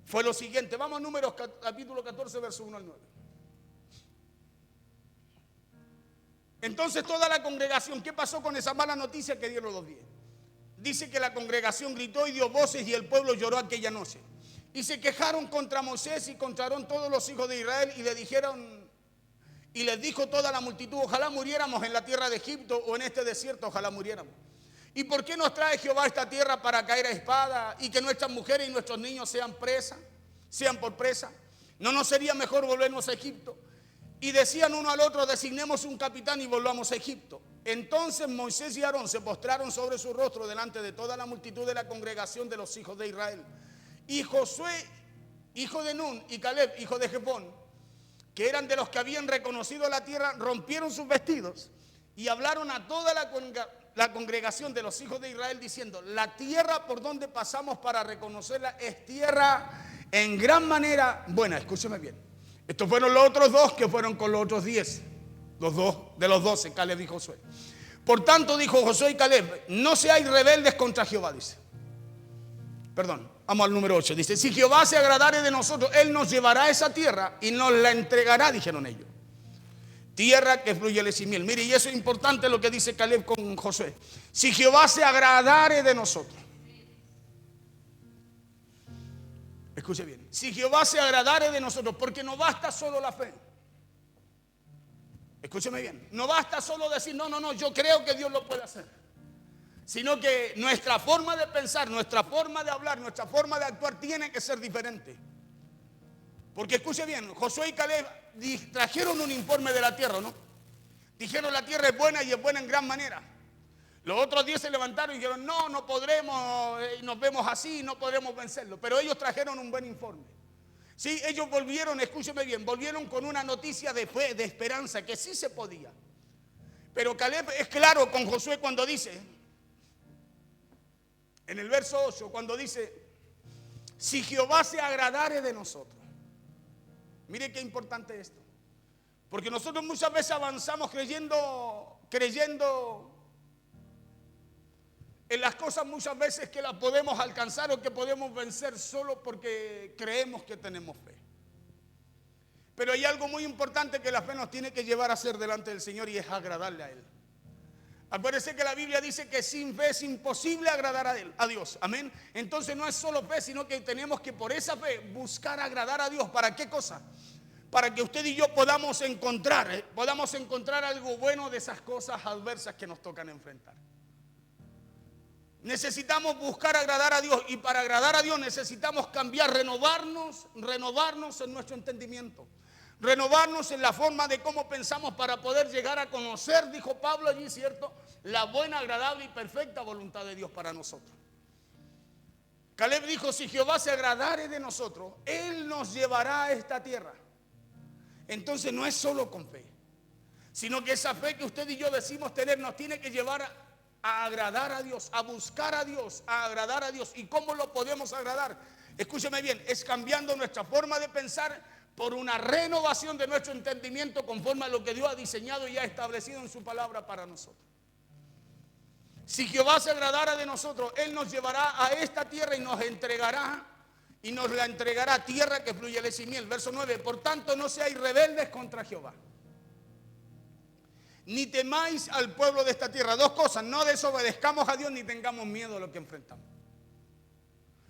Speaker 1: fue lo siguiente. Vamos a Números capítulo 14, verso 1 al 9. Entonces toda la congregación, ¿qué pasó con esa mala noticia que dieron los 10? Dice que la congregación gritó y dio voces y el pueblo lloró aquella noche. Y se quejaron contra Moisés y contra Aarón todos los hijos de Israel y le dijeron, y les dijo toda la multitud, ojalá muriéramos en la tierra de Egipto o en este desierto, ojalá muriéramos. ¿Y por qué nos trae Jehová esta tierra para caer a espada y que nuestras mujeres y nuestros niños sean por presa? ¿No nos sería mejor volvernos a Egipto? Y decían uno al otro, designemos un capitán y volvamos a Egipto. Entonces Moisés y Aarón se postraron sobre su rostro delante de toda la multitud de la congregación de los hijos de Israel. Y Josué, hijo de Nun, y Caleb, hijo de Jefón, que eran de los que habían reconocido la tierra, rompieron sus vestidos y hablaron a toda la congregación de los hijos de Israel diciendo, la tierra por donde pasamos para reconocerla es tierra en gran manera buena. Escúcheme bien, estos fueron los otros 2 que fueron con los otros 10. de los 12, Caleb y Josué. Por tanto, dijo Josué y Caleb, no seáis rebeldes contra Jehová, dice. Perdón, vamos al número 8. Dice, si Jehová se agradare de nosotros, Él nos llevará a esa tierra y nos la entregará, dijeron ellos. Tierra que fluye leche y miel. Mire, y eso es importante lo que dice Caleb con Josué. Si Jehová se agradare de nosotros. Escuche bien. Si Jehová se agradare de nosotros, porque no basta solo la fe. Escúcheme bien. No basta solo decir, no, yo creo que Dios lo puede hacer. Sino que nuestra forma de pensar, nuestra forma de hablar, nuestra forma de actuar tiene que ser diferente. Porque escuche bien, Josué y Caleb trajeron un informe de la tierra, ¿no? Dijeron la tierra es buena y es buena en gran manera. Los otros 10 se levantaron y dijeron, no podremos, nos vemos así, no podremos vencerlo. Pero ellos trajeron un buen informe. Sí, ellos volvieron, escúcheme bien, volvieron con una noticia de fe, de esperanza, que sí se podía. Pero Caleb es claro con Josué cuando dice, en el verso 8, cuando dice, si Jehová se agradare de nosotros. Mire qué importante esto. Porque nosotros muchas veces avanzamos creyendo en las cosas muchas veces que las podemos alcanzar o que podemos vencer solo porque creemos que tenemos fe. Pero hay algo muy importante que la fe nos tiene que llevar a hacer delante del Señor y es agradarle a Él. Acuérdense que la Biblia dice que sin fe es imposible agradar a Dios. Amén. Entonces no es solo fe, sino que tenemos que por esa fe buscar agradar a Dios. ¿Para qué cosa? Para que usted y yo podamos encontrar algo bueno de esas cosas adversas que nos tocan enfrentar. Necesitamos buscar agradar a Dios y para agradar a Dios necesitamos cambiar, renovarnos en nuestro entendimiento. Renovarnos en la forma de cómo pensamos para poder llegar a conocer, dijo Pablo allí, ¿cierto? La buena, agradable y perfecta voluntad de Dios para nosotros. Caleb dijo, si Jehová se agradare de nosotros, Él nos llevará a esta tierra. Entonces no es solo con fe, sino que esa fe que usted y yo decimos tener nos tiene que llevar a agradar a Dios, a buscar a Dios, a agradar a Dios. ¿Y cómo lo podemos agradar? Escúcheme bien, es cambiando nuestra forma de pensar por una renovación de nuestro entendimiento conforme a lo que Dios ha diseñado y ha establecido en su palabra para nosotros. Si Jehová se agradara de nosotros, Él nos llevará a esta tierra y nos la entregará tierra que fluye leche y miel. Verso 9, por tanto no seáis rebeldes contra Jehová, ni temáis al pueblo de esta tierra. Dos cosas, no desobedezcamos a Dios ni tengamos miedo a lo que enfrentamos.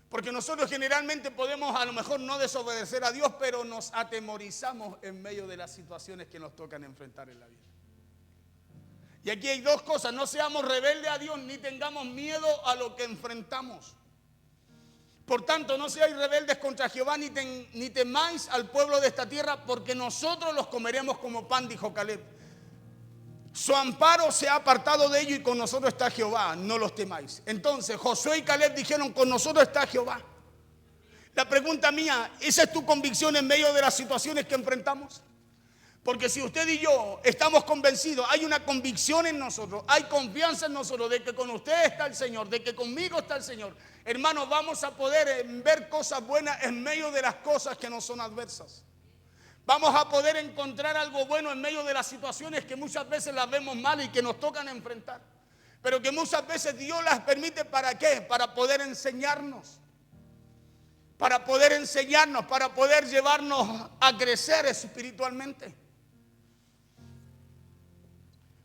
Speaker 1: Porque nosotros generalmente podemos a lo mejor no desobedecer a Dios, pero nos atemorizamos en medio de las situaciones que nos tocan enfrentar en la vida. Y aquí hay dos cosas, no seamos rebeldes a Dios ni tengamos miedo a lo que enfrentamos. Por tanto, no seáis rebeldes contra Jehová ni temáis al pueblo de esta tierra, porque nosotros los comeremos como pan, dijo Caleb. Su amparo se ha apartado de ellos y con nosotros está Jehová, no los temáis. Entonces Josué y Caleb dijeron, con nosotros está Jehová. La pregunta mía, ¿esa es tu convicción en medio de las situaciones que enfrentamos? Porque si usted y yo estamos convencidos, hay una convicción en nosotros, hay confianza en nosotros de que con usted está el Señor, de que conmigo está el Señor, hermanos, vamos a poder ver cosas buenas en medio de las cosas que nos son adversas. Vamos a poder encontrar algo bueno en medio de las situaciones que muchas veces las vemos mal y que nos tocan enfrentar. Pero que muchas veces Dios las permite, ¿para qué? Para poder enseñarnos. Para poder llevarnos a crecer espiritualmente.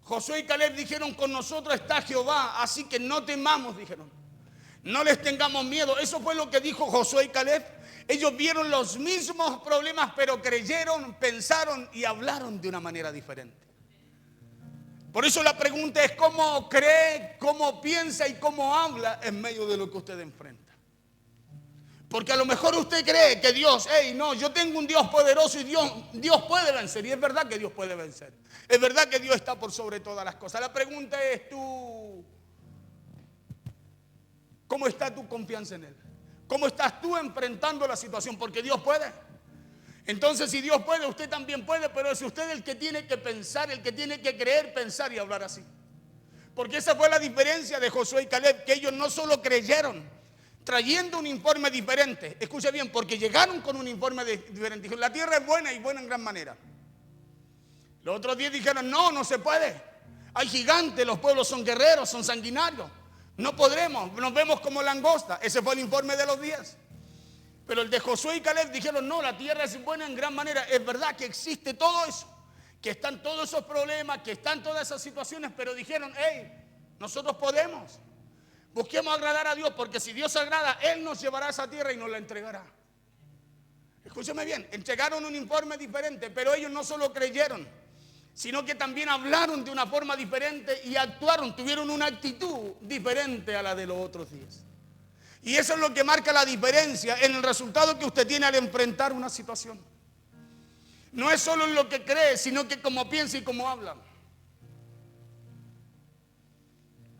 Speaker 1: Josué y Caleb dijeron, con nosotros está Jehová, así que no temamos, dijeron. No les tengamos miedo. Eso fue lo que dijo Josué y Caleb. Ellos vieron los mismos problemas, pero creyeron, pensaron y hablaron de una manera diferente. Por eso la pregunta es cómo cree, cómo piensa y cómo habla en medio de lo que usted enfrenta. Porque a lo mejor usted cree que Dios, yo tengo un Dios poderoso y Dios puede vencer. Y es verdad que Dios puede vencer. Es verdad que Dios está por sobre todas las cosas. La pregunta es ¿cómo está tu confianza en Él? ¿Cómo estás tú enfrentando la situación? Porque Dios puede. Entonces, si Dios puede, usted también puede, pero es usted el que tiene que pensar, el que tiene que creer, pensar y hablar así. Porque esa fue la diferencia de Josué y Caleb, que ellos no solo creyeron, trayendo un informe diferente. Escuche bien, porque llegaron con un informe diferente. Dijeron, la tierra es buena y buena en gran manera. Los otros 10 dijeron, no, no se puede. Hay gigantes, los pueblos son guerreros, son sanguinarios. No podremos, nos vemos como langosta. Ese fue el informe de los 10. Pero el de Josué y Caleb dijeron, no, la tierra es buena en gran manera. Es verdad que existe todo eso, que están todos esos problemas, que están todas esas situaciones, pero dijeron, hey, nosotros podemos. Busquemos agradar a Dios, porque si Dios agrada, Él nos llevará a esa tierra y nos la entregará. Escúcheme bien, entregaron un informe diferente, pero ellos no solo creyeron, sino que también hablaron de una forma diferente y actuaron, tuvieron una actitud diferente a la de los otros 10. Y eso es lo que marca la diferencia en el resultado que usted tiene al enfrentar una situación. No es solo en lo que cree, sino que cómo piensa y cómo habla.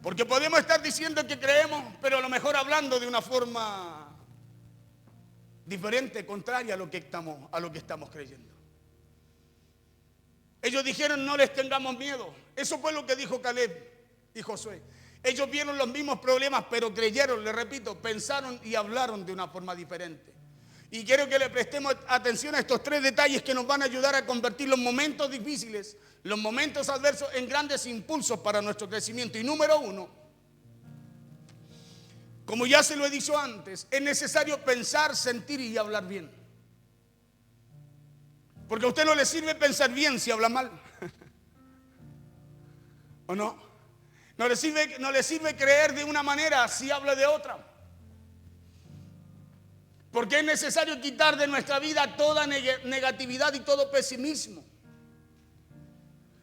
Speaker 1: Porque podemos estar diciendo que creemos, pero a lo mejor hablando de una forma diferente, contraria a lo que estamos creyendo. Ellos dijeron, no les tengamos miedo. Eso fue lo que dijo Caleb y Josué. Ellos vieron los mismos problemas, pero creyeron, les repito, pensaron y hablaron de una forma diferente. Y quiero que le prestemos atención a estos 3 detalles que nos van a ayudar a convertir los momentos difíciles, los momentos adversos en grandes impulsos para nuestro crecimiento. Y número 1, como ya se lo he dicho antes, es necesario pensar, sentir y hablar bien. Porque a usted no le sirve pensar bien si habla mal. ¿O no? No le sirve creer de una manera si habla de otra. Porque es necesario quitar de nuestra vida toda negatividad y todo pesimismo.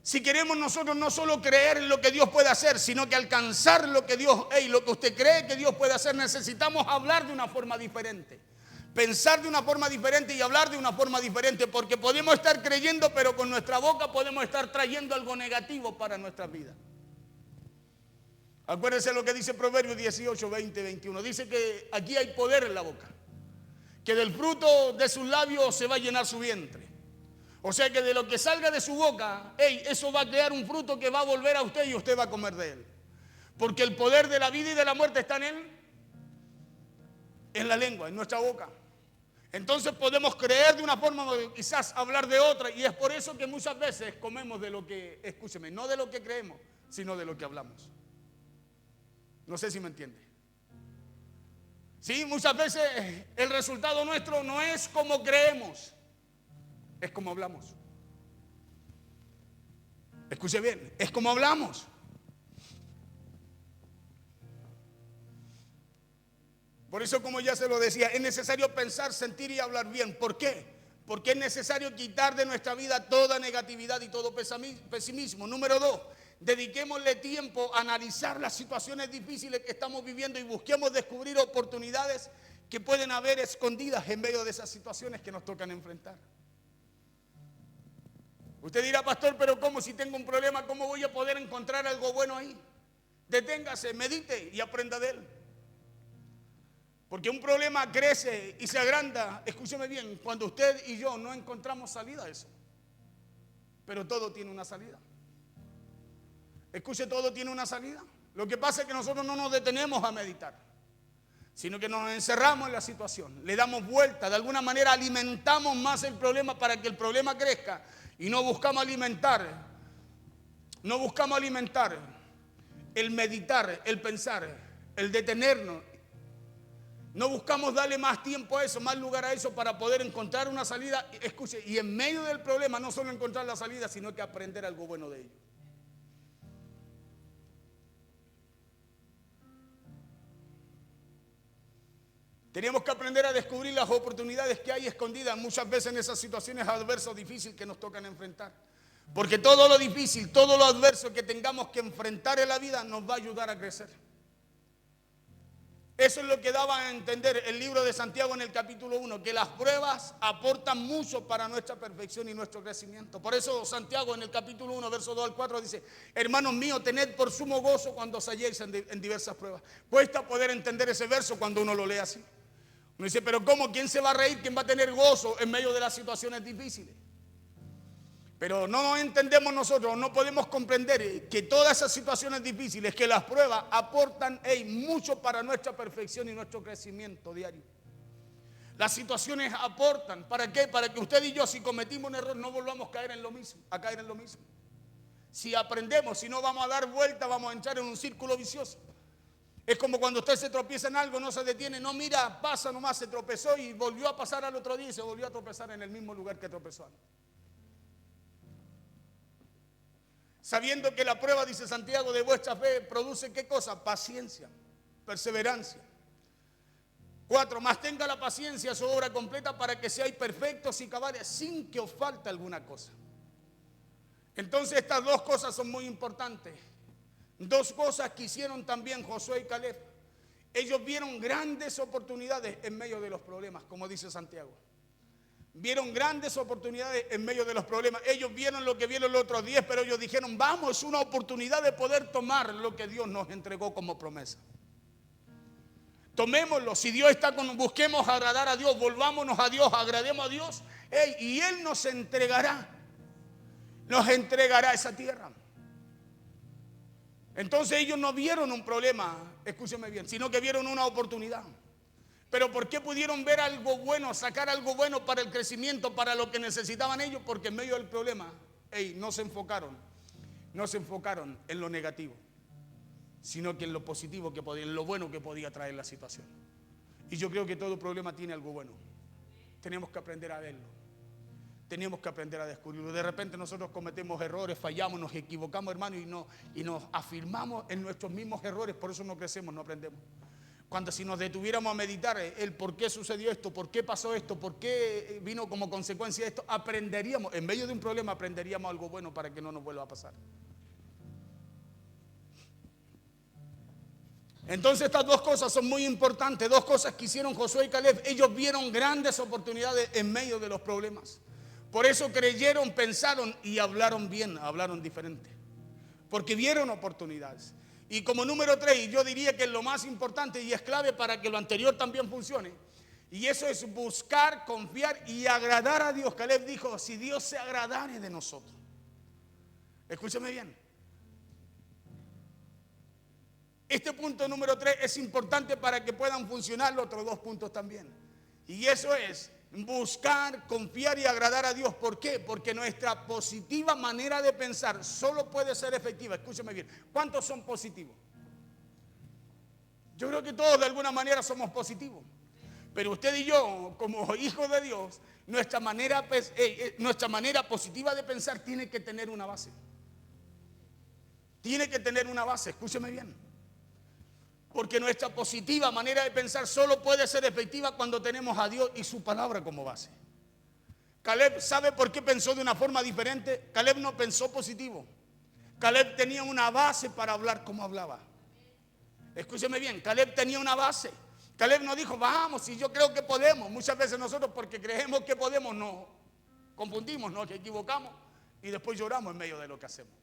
Speaker 1: Si queremos nosotros no solo creer en lo que Dios puede hacer, sino que alcanzar lo que lo que usted cree que Dios puede hacer, necesitamos hablar de una forma diferente. Pensar de una forma diferente y hablar de una forma diferente, porque podemos estar creyendo, pero con nuestra boca podemos estar trayendo algo negativo para nuestra vida. Acuérdense lo que dice Proverbios 18, 20, 21. Dice que aquí hay poder en la boca, que del fruto de sus labios se va a llenar su vientre. O sea que de lo que salga de su boca, eso va a crear un fruto que va a volver a usted y usted va a comer de él. Porque el poder de la vida y de la muerte está en la lengua, en nuestra boca. Entonces podemos creer de una forma o quizás hablar de otra, y es por eso que muchas veces comemos de lo que, escúcheme, no de lo que creemos, sino de lo que hablamos. No sé si me entiende. Sí, muchas veces el resultado nuestro no es como creemos, es como hablamos. Escuche bien, es como hablamos. Por eso, como ya se lo decía, es necesario pensar, sentir y hablar bien. ¿Por qué? Porque es necesario quitar de nuestra vida toda negatividad y todo pesimismo. Número 2, dediquémosle tiempo a analizar las situaciones difíciles que estamos viviendo y busquemos descubrir oportunidades que pueden haber escondidas en medio de esas situaciones que nos tocan enfrentar. Usted dirá, pastor, pero ¿cómo? Si tengo un problema, ¿cómo voy a poder encontrar algo bueno ahí? Deténgase, medite y aprenda de él. Porque un problema crece y se agranda, escúcheme bien, cuando usted y yo no encontramos salida a eso. Pero todo tiene una salida. Escuche, todo tiene una salida. Lo que pasa es que nosotros no nos detenemos a meditar, sino que nos encerramos en la situación, le damos vuelta, de alguna manera alimentamos más el problema para que el problema crezca y no buscamos alimentar el meditar, el pensar, el detenernos. No buscamos darle más tiempo a eso, más lugar a eso para poder encontrar una salida. Escuche, y en medio del problema no solo encontrar la salida, sino que aprender algo bueno de ello. Tenemos que aprender a descubrir las oportunidades que hay escondidas muchas veces en esas situaciones adversas difíciles que nos tocan enfrentar. Porque todo lo difícil, todo lo adverso que tengamos que enfrentar en la vida nos va a ayudar a crecer. Eso es lo que daba a entender el libro de Santiago en el capítulo 1, que las pruebas aportan mucho para nuestra perfección y nuestro crecimiento. Por eso Santiago en el capítulo 1, verso 2 al 4 dice, hermanos míos, tened por sumo gozo cuando os halléis en diversas pruebas. Cuesta poder entender ese verso cuando uno lo lee así. Uno dice, pero ¿cómo? ¿Quién se va a reír? ¿Quién va a tener gozo en medio de las situaciones difíciles? Pero no entendemos nosotros, no podemos comprender que todas esas situaciones difíciles, que las pruebas aportan mucho para nuestra perfección y nuestro crecimiento diario. Las situaciones aportan. ¿Para qué? Para que usted y yo, si cometimos un error, no volvamos a caer en lo mismo. Si aprendemos, si no vamos a dar vuelta, vamos a entrar en un círculo vicioso. Es como cuando usted se tropieza en algo, no se detiene, no mira, pasa nomás, se tropezó y volvió a pasar al otro día y se volvió a tropezar en el mismo lugar que tropezó antes. Sabiendo que la prueba, dice Santiago, de vuestra fe produce ¿qué cosa? Paciencia, perseverancia. 4, más tenga la paciencia su obra completa para que seáis perfectos y cabales sin que os falte alguna cosa. Entonces estas dos cosas son muy importantes. Dos cosas que hicieron también Josué y Caleb. Ellos vieron grandes oportunidades en medio de los problemas, como dice Santiago. Vieron grandes oportunidades en medio de los problemas. Ellos vieron lo que vieron los otros 10, pero ellos dijeron, vamos, es una oportunidad de poder tomar lo que Dios nos entregó como promesa. Tomémoslo. Si Dios está con nosotros, busquemos agradar a Dios, volvámonos a Dios, agrademos a Dios, y Él nos entregará esa tierra. Entonces ellos no vieron un problema, escúcheme bien, sino que vieron una oportunidad. Pero ¿por qué pudieron ver algo bueno, sacar algo bueno para el crecimiento, para lo que necesitaban ellos? Porque en medio del problema, no se enfocaron en lo negativo, sino que en lo positivo que podía, en lo bueno que podía traer la situación. Y yo creo que todo problema tiene algo bueno. Tenemos que aprender a verlo. Tenemos que aprender a descubrirlo. De repente nosotros cometemos errores, fallamos, nos equivocamos, hermano, y nos afirmamos en nuestros mismos errores. Por eso no crecemos, no aprendemos. Cuando si nos detuviéramos a meditar el por qué sucedió esto, por qué pasó esto, por qué vino como consecuencia de esto, aprenderíamos, en medio de un problema aprenderíamos algo bueno para que no nos vuelva a pasar. Entonces estas dos cosas son muy importantes, dos cosas que hicieron Josué y Caleb. Ellos vieron grandes oportunidades en medio de los problemas. Por eso creyeron, pensaron y hablaron bien, hablaron diferente. Porque vieron oportunidades. Y como número 3, yo diría que es lo más importante y es clave para que lo anterior también funcione. Y eso es buscar, confiar y agradar a Dios. Caleb dijo, si Dios se agradare de nosotros. Escúchame bien. Este punto número 3 es importante para que puedan funcionar los otros dos puntos también. Y eso es buscar, confiar y agradar a Dios. ¿Por qué? Porque nuestra positiva manera de pensar solo puede ser efectiva. Escúchame bien. ¿Cuántos son positivos? Yo creo que todos de alguna manera somos positivos. Pero usted y yo, como hijos de Dios, nuestra manera positiva de pensar tiene que tener una base. Tiene que tener una base, escúcheme bien. Porque nuestra positiva manera de pensar solo puede ser efectiva cuando tenemos a Dios y su palabra como base. Caleb, ¿sabe por qué pensó de una forma diferente? Caleb no pensó positivo. Caleb tenía una base para hablar como hablaba. Escúcheme bien, Caleb tenía una base. Caleb no dijo, vamos, si yo creo que podemos. Muchas veces nosotros porque creemos que podemos nos confundimos, nos equivocamos y después lloramos en medio de lo que hacemos.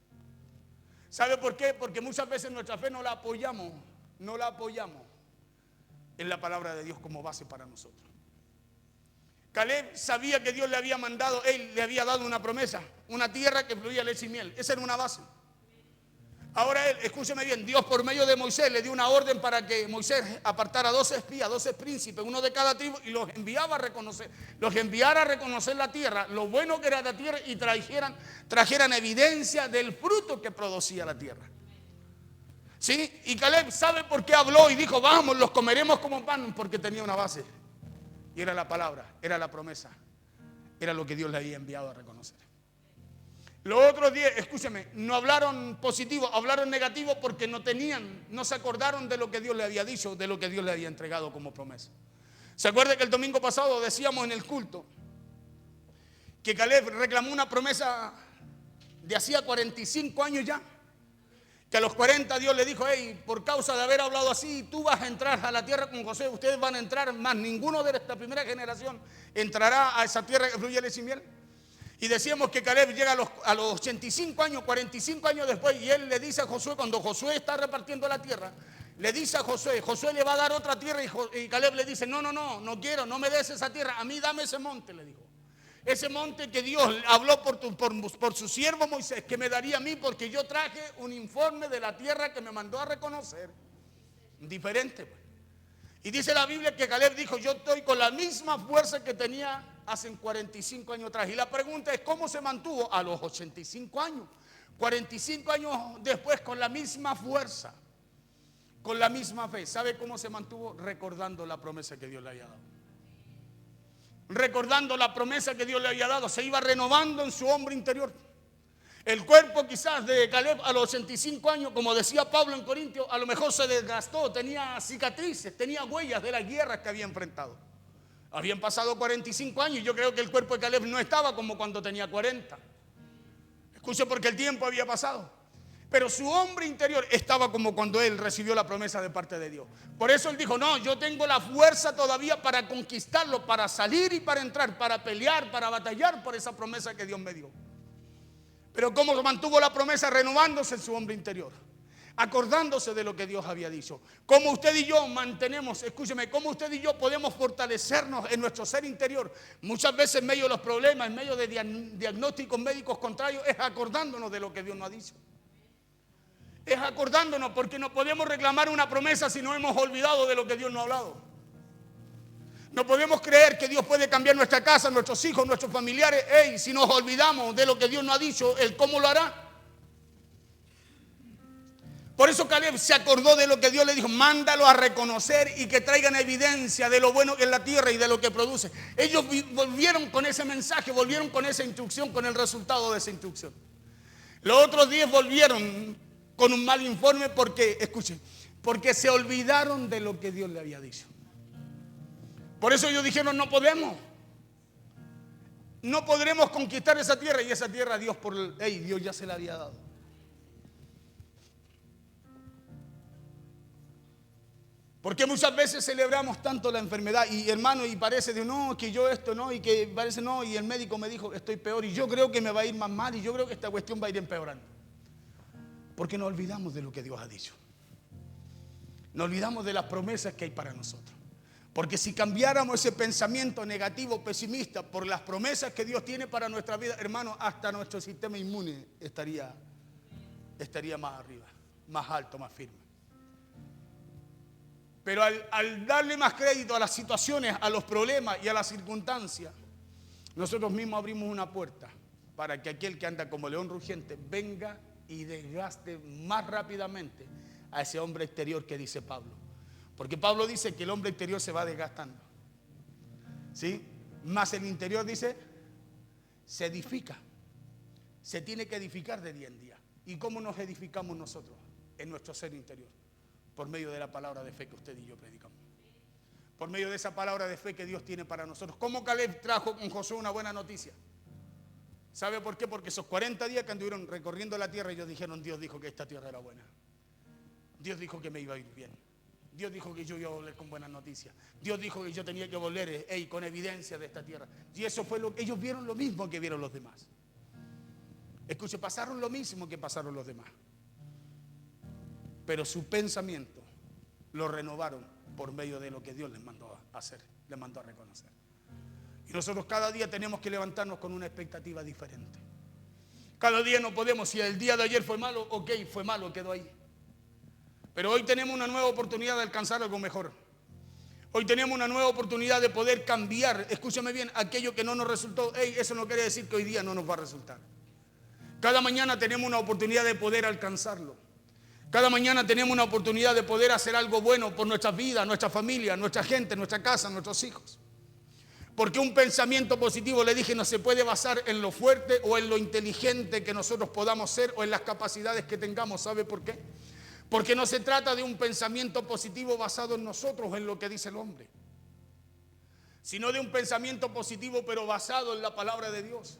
Speaker 1: ¿Sabe por qué? Porque muchas veces nuestra fe no la apoyamos en la palabra de Dios como base para nosotros. Caleb sabía que Dios le había mandado, él le había dado una promesa, una tierra que fluía leche y miel. Esa era una base. Ahora él, escúcheme bien, Dios por medio de Moisés le dio una orden para que Moisés apartara 12 espías, 12 príncipes, uno de cada tribu, y los enviara a reconocer la tierra, lo bueno que era la tierra, y trajeran evidencia del fruto que producía la tierra. ¿Sí? Y Caleb, ¿sabe por qué habló y dijo, vamos, los comeremos como pan? Porque tenía una base. Y era la palabra, era la promesa, era lo que Dios le había enviado a reconocer. Los otros 10, escúcheme, no hablaron positivo, hablaron negativo porque no se acordaron de lo que Dios le había dicho, de lo que Dios le había entregado como promesa. ¿Se acuerda que el domingo pasado decíamos en el culto que Caleb reclamó una promesa de hacía 45 años ya? Que a los 40 Dios le dijo, hey, por causa de haber hablado así, tú vas a entrar a la tierra con José, ustedes van a entrar, más ninguno de esta primera generación entrará a esa tierra que fluye leche y miel. Y decíamos que Caleb llega a los 85 años, 45 años después, y él le dice a Josué, cuando Josué está repartiendo la tierra, le dice a Josué le va a dar otra tierra, y Caleb le dice, no quiero, no me des esa tierra, a mí dame ese monte, le dijo. Ese monte que Dios habló por su siervo Moisés, que me daría a mí, porque yo traje un informe de la tierra que me mandó a reconocer. Diferente, pues. Y dice la Biblia que Caleb dijo, yo estoy con la misma fuerza que tenía hace 45 años atrás. Y la pregunta es, ¿cómo se mantuvo a los 85 años? 45 años después con la misma fuerza, con la misma fe. ¿Sabe cómo se mantuvo? Recordando la promesa que Dios le había dado. Recordando la promesa que Dios le había dado. Se iba renovando en su hombre interior. El cuerpo quizás de Caleb a los 85 años, como decía Pablo en Corintios, a lo mejor se desgastó, tenía cicatrices, tenía huellas de las guerras que había enfrentado. Habían pasado 45 años y yo creo que el cuerpo de Caleb no estaba como cuando tenía 40. Escuche, porque el tiempo había pasado. Pero su hombre interior estaba como cuando él recibió la promesa de parte de Dios. Por eso él dijo, no, yo tengo la fuerza todavía para conquistarlo, para salir y para entrar, para pelear, para batallar por esa promesa que Dios me dio. Pero ¿cómo mantuvo la promesa? Renovándose en su hombre interior, acordándose de lo que Dios había dicho. ¿Cómo usted y yo mantenemos, escúcheme, cómo usted y yo podemos fortalecernos en nuestro ser interior? Muchas veces en medio de los problemas, en medio de diagnósticos médicos contrarios, es acordándonos de lo que Dios nos ha dicho. Es acordándonos, porque no podemos reclamar una promesa si no hemos olvidado de lo que Dios nos ha hablado. No podemos creer que Dios puede cambiar nuestra casa, nuestros hijos, nuestros familiares. Si nos olvidamos de lo que Dios nos ha dicho, ¿Él cómo lo hará? Por eso Caleb se acordó de lo que Dios le dijo, mándalo a reconocer y que traigan evidencia de lo bueno que es la tierra y de lo que produce. Ellos volvieron con ese mensaje, volvieron con esa instrucción, con el resultado de esa instrucción. Los otros 10 volvieron con un mal informe porque, escuchen, porque se olvidaron de lo que Dios le había dicho. Por eso ellos dijeron, no podemos. No podremos conquistar esa tierra. Y esa tierra Dios ya se la había dado. Porque muchas veces celebramos tanto la enfermedad. Y hermano, y parece de no, que yo esto no, y que parece no, y el médico me dijo que estoy peor. Y yo creo que me va a ir más mal. Y yo creo que esta cuestión va a ir empeorando. Porque nos olvidamos de lo que Dios ha dicho. Nos olvidamos de las promesas que hay para nosotros. Porque si cambiáramos ese pensamiento negativo, pesimista, por las promesas que Dios tiene para nuestra vida, hermano, hasta nuestro sistema inmune estaría más arriba, más alto, más firme. Pero al darle más crédito a las situaciones, a los problemas y a las circunstancias, nosotros mismos abrimos una puerta para que aquel que anda como león rugiente venga y desgaste más rápidamente a ese hombre exterior que dice Pablo. Porque Pablo dice que el hombre exterior se va desgastando, ¿sí? Más el interior, dice, se edifica. Se tiene que edificar de día en día. ¿Y cómo nos edificamos nosotros? En nuestro ser interior. Por medio de la palabra de fe que usted y yo predicamos. Por medio de esa palabra de fe que Dios tiene para nosotros. ¿Cómo Caleb trajo con Josué una buena noticia? ¿Sabe por qué? Porque esos 40 días que anduvieron recorriendo la tierra, ellos dijeron, Dios dijo que esta tierra era buena. Dios dijo que me iba a ir bien. Dios dijo que yo iba a volver con buenas noticias. Dios dijo que yo tenía que volver con evidencia de esta tierra. Y eso fue lo que ellos vieron, lo mismo que vieron los demás. Escuche, pasaron lo mismo que pasaron los demás. Pero su pensamiento lo renovaron por medio de lo que Dios les mandó a hacer, les mandó a reconocer. Y nosotros cada día tenemos que levantarnos con una expectativa diferente. Cada día no podemos, si el día de ayer fue malo, ok, fue malo, quedó ahí. Pero hoy tenemos una nueva oportunidad de alcanzar algo mejor. Hoy tenemos una nueva oportunidad de poder cambiar, escúchame bien, aquello que no nos resultó. Eso no quiere decir que hoy día no nos va a resultar. Cada mañana tenemos una oportunidad de poder alcanzarlo. Cada mañana tenemos una oportunidad de poder hacer algo bueno por nuestras vidas, nuestra familia, nuestra gente, nuestra casa, nuestros hijos. Porque un pensamiento positivo, le dije, no se puede basar en lo fuerte o en lo inteligente que nosotros podamos ser o en las capacidades que tengamos. ¿Sabe por qué? Porque no se trata de un pensamiento positivo basado en nosotros, en lo que dice el hombre, sino de un pensamiento positivo pero basado en la palabra de Dios,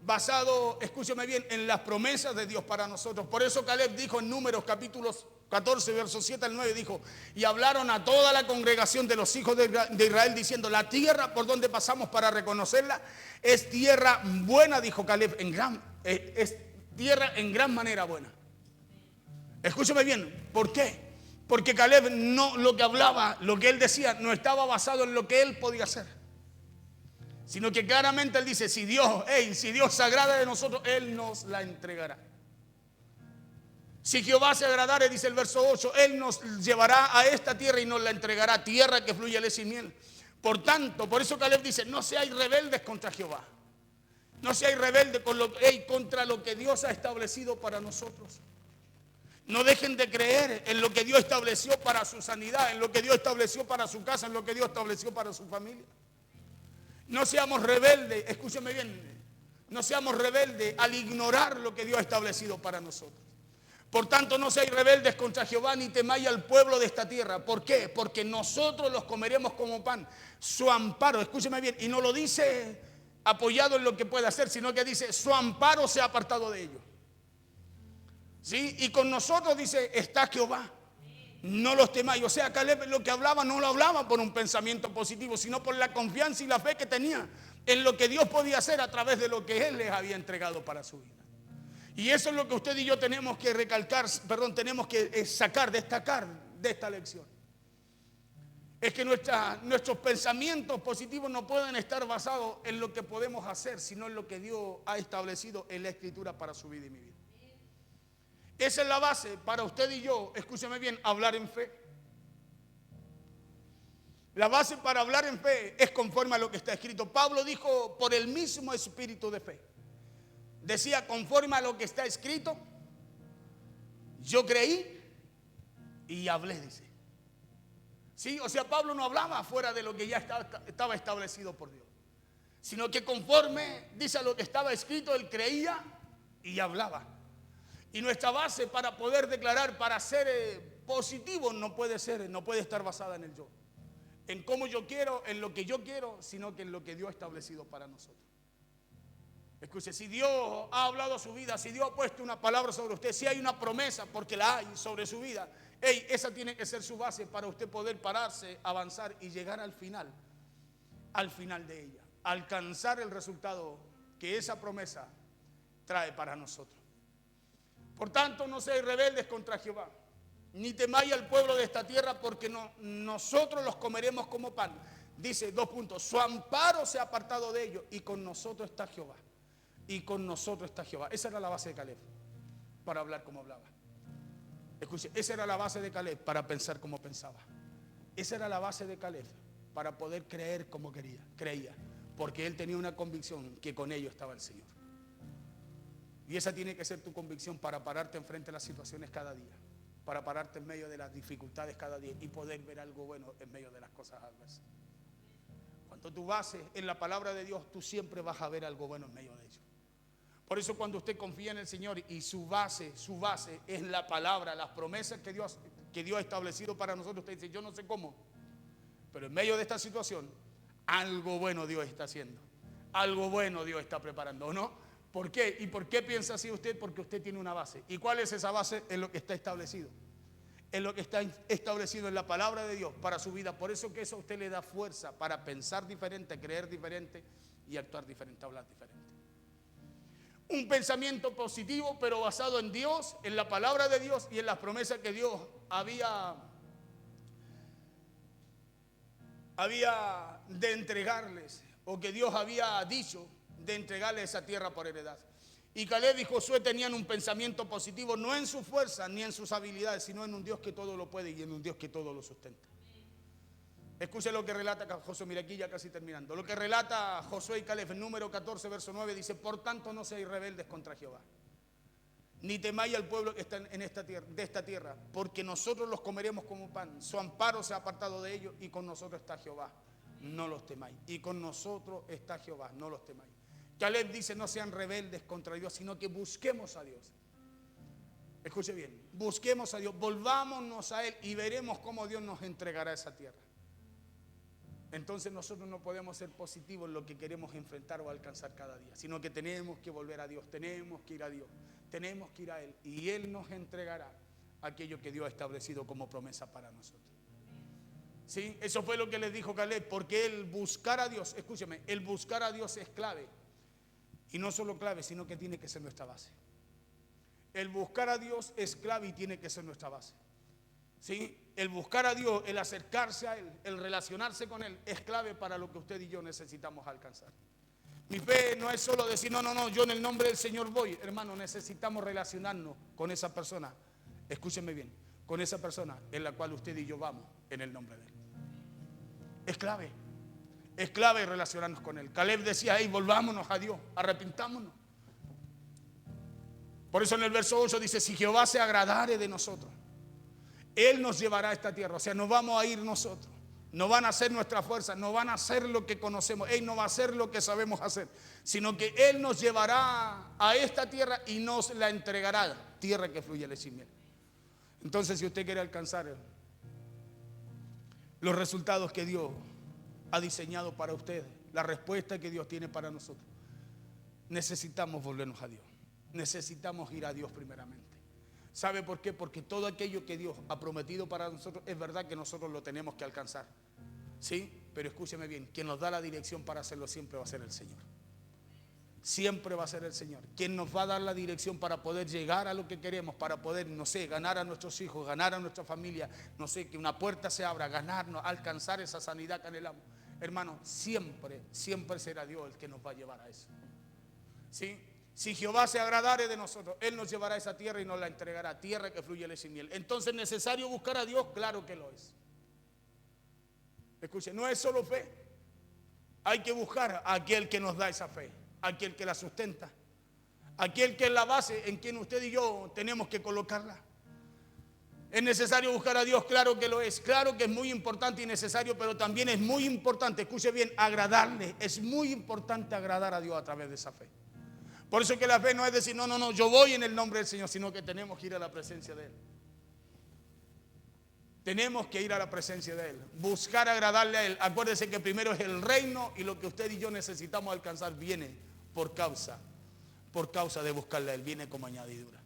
Speaker 1: basado, escúcheme bien, en las promesas de Dios para nosotros. Por eso Caleb dijo en Números capítulos 14, versos 7 al 9, dijo, y hablaron a toda la congregación de los hijos de Israel diciendo, la tierra por donde pasamos para reconocerla es tierra buena, dijo Caleb, es tierra en gran manera buena. Escúcheme bien, ¿por qué? Porque Caleb no, lo que hablaba, lo que él decía, no estaba basado en lo que él podía hacer, sino que claramente él dice, si Dios se agrada de nosotros, Él nos la entregará. Si Jehová se agradare, dice el verso 8, Él nos llevará a esta tierra y nos la entregará, tierra que fluye leche y miel. Por tanto, por eso Caleb dice, no seáis rebeldes contra Jehová. No seáis rebeldes contra lo que Dios ha establecido para nosotros. No dejen de creer en lo que Dios estableció para su sanidad, en lo que Dios estableció para su casa, en lo que Dios estableció para su familia. No seamos rebeldes, escúcheme bien, no seamos rebeldes al ignorar lo que Dios ha establecido para nosotros. Por tanto, no seáis rebeldes contra Jehová, ni temáis al pueblo de esta tierra. ¿Por qué? Porque nosotros los comeremos como pan. Su amparo, escúcheme bien, y no lo dice apoyado en lo que puede hacer, sino que dice, su amparo se ha apartado de ellos. ¿Sí? Y con nosotros dice, está Jehová. No los temáis. O sea, Caleb lo que hablaba no lo hablaba por un pensamiento positivo, sino por la confianza y la fe que tenía en lo que Dios podía hacer a través de lo que Él les había entregado para su vida. Y eso es lo que usted y yo tenemos que tenemos que destacar de esta lección. Es que nuestros pensamientos positivos no pueden estar basados en lo que podemos hacer, sino en lo que Dios ha establecido en la Escritura para su vida y mi vida. Esa es la base para usted y yo, escúcheme bien, hablar en fe. La base para hablar en fe es conforme a lo que está escrito. Pablo dijo, por el mismo espíritu de fe. Decía, conforme a lo que está escrito, yo creí y hablé, dice. Sí, o sea, Pablo no hablaba fuera de lo que ya estaba establecido por Dios, sino que conforme, dice, a lo que estaba escrito, él creía y hablaba. Y nuestra base para poder declarar, para ser positivo, no puede estar basada en el yo, en cómo yo quiero, en lo que yo quiero, sino que en lo que Dios ha establecido para nosotros. Escuche, si Dios ha hablado a su vida, si Dios ha puesto una palabra sobre usted, si hay una promesa, porque la hay sobre su vida, esa tiene que ser su base para usted poder pararse, avanzar y llegar al final de ella, alcanzar el resultado que esa promesa trae para nosotros. Por tanto, no seáis rebeldes contra Jehová, ni temáis al pueblo de esta tierra, porque nosotros los comeremos como pan. Dice, 2 puntos, su amparo se ha apartado de ellos, y con nosotros está Jehová. Y con nosotros está Jehová. Esa era la base de Caleb para hablar como hablaba. Escuche, esa era la base de Caleb para pensar como pensaba. Esa era la base de Caleb para poder creer como creía, porque él tenía una convicción que con ello estaba el Señor. Y esa tiene que ser tu convicción para pararte enfrente de las situaciones cada día, para pararte en medio de las dificultades cada día y poder ver algo bueno en medio de las cosas adversas. Cuando tu base en la palabra de Dios, tú siempre vas a ver algo bueno en medio de ello. Por eso cuando usted confía en el Señor y su base es la palabra, las promesas que Dios ha establecido para nosotros, usted dice, yo no sé cómo, pero en medio de esta situación, algo bueno Dios está haciendo, algo bueno Dios está preparando, ¿o no? ¿Por qué? ¿Y por qué piensa así usted? Porque usted tiene una base. ¿Y cuál es esa base? Es lo que está establecido. Es lo que está establecido en la palabra de Dios para su vida. Por eso que eso a usted le da fuerza para pensar diferente, creer diferente y actuar diferente, hablar diferente. Un pensamiento positivo, pero basado en Dios, en la palabra de Dios y en las promesas que Dios había de entregarles, o que Dios había dicho de entregarles esa tierra por heredad. Y Caleb y Josué tenían un pensamiento positivo, no en su fuerza ni en sus habilidades, sino en un Dios que todo lo puede y en un Dios que todo lo sustenta. Escuche lo que relata Josué, mira aquí ya casi terminando. Lo que relata Josué y Caleb en número 14, verso 9, dice, por tanto no seáis rebeldes contra Jehová, ni temáis al pueblo que está en esta tierra, porque nosotros los comeremos como pan. Su amparo se ha apartado de ellos y con nosotros está Jehová, no los temáis. Y con nosotros está Jehová, no los temáis. Caleb dice, no sean rebeldes contra Dios, sino que busquemos a Dios. Escuche bien, busquemos a Dios, volvámonos a Él y veremos cómo Dios nos entregará esa tierra. Entonces nosotros no podemos ser positivos en lo que queremos enfrentar o alcanzar cada día, sino que tenemos que volver a Dios, tenemos que ir a Dios, tenemos que ir a Él y Él nos entregará aquello que Dios ha establecido como promesa para nosotros. ¿Sí? Eso fue lo que les dijo Caleb, porque el buscar a Dios, escúcheme, el buscar a Dios es clave. Y no solo clave, sino que tiene que ser nuestra base. El buscar a Dios es clave y tiene que ser nuestra base. ¿Sí? El buscar a Dios, el acercarse a Él, el relacionarse con Él es clave para lo que usted y yo necesitamos alcanzar. Mi fe no es solo decir, no, yo en el nombre del Señor voy. Hermano, necesitamos relacionarnos con esa persona escúcheme bien, con esa persona en la cual usted y yo vamos en el nombre de Él. Es clave relacionarnos con Él. Caleb decía, hey, volvámonos a Dios, arrepintámonos. Por eso en el verso 8 dice, si Jehová se agradare de nosotros, Él nos llevará a esta tierra. O sea, no vamos a ir nosotros. No van a ser nuestra fuerza, no van a hacer lo que conocemos. Él no va a hacer lo que sabemos hacer, sino que Él nos llevará a esta tierra y nos la entregará. Tierra que fluye leche y miel. Entonces, si usted quiere alcanzar los resultados que Dios ha diseñado para ustedes, la respuesta que Dios tiene para nosotros, necesitamos volvernos a Dios. Necesitamos ir a Dios primeramente. ¿Sabe por qué? Porque todo aquello que Dios ha prometido para nosotros, es verdad que nosotros lo tenemos que alcanzar. ¿Sí? Pero escúcheme bien, quien nos da la dirección para hacerlo siempre va a ser el Señor. Siempre va a ser el Señor. Quien nos va a dar la dirección para poder llegar a lo que queremos, para poder, no sé, ganar a nuestros hijos, ganar a nuestra familia, no sé, que una puerta se abra, ganarnos, alcanzar esa sanidad que anhelamos. Hermano, siempre será Dios el que nos va a llevar a eso. ¿Sí? Si Jehová se agradare de nosotros, Él nos llevará a esa tierra y nos la entregará, tierra que fluye leche y miel. Entonces, ¿es necesario buscar a Dios? Claro que lo es. Escuche, no es solo fe. Hay que buscar a aquel que nos da esa fe, aquel que la sustenta, aquel que es la base en quien usted y yo tenemos que colocarla. ¿Es necesario buscar a Dios? Claro que lo es. Claro que es muy importante y necesario, pero también es muy importante, escuche bien, agradarle. Es muy importante agradar a Dios a través de esa fe. Por eso que la fe no es decir, no, yo voy en el nombre del Señor, sino que tenemos que ir a la presencia de Él. Tenemos que ir a la presencia de Él, buscar agradarle a Él. Acuérdese que primero es el reino y lo que usted y yo necesitamos alcanzar viene por causa de buscarle a Él, viene como añadidura.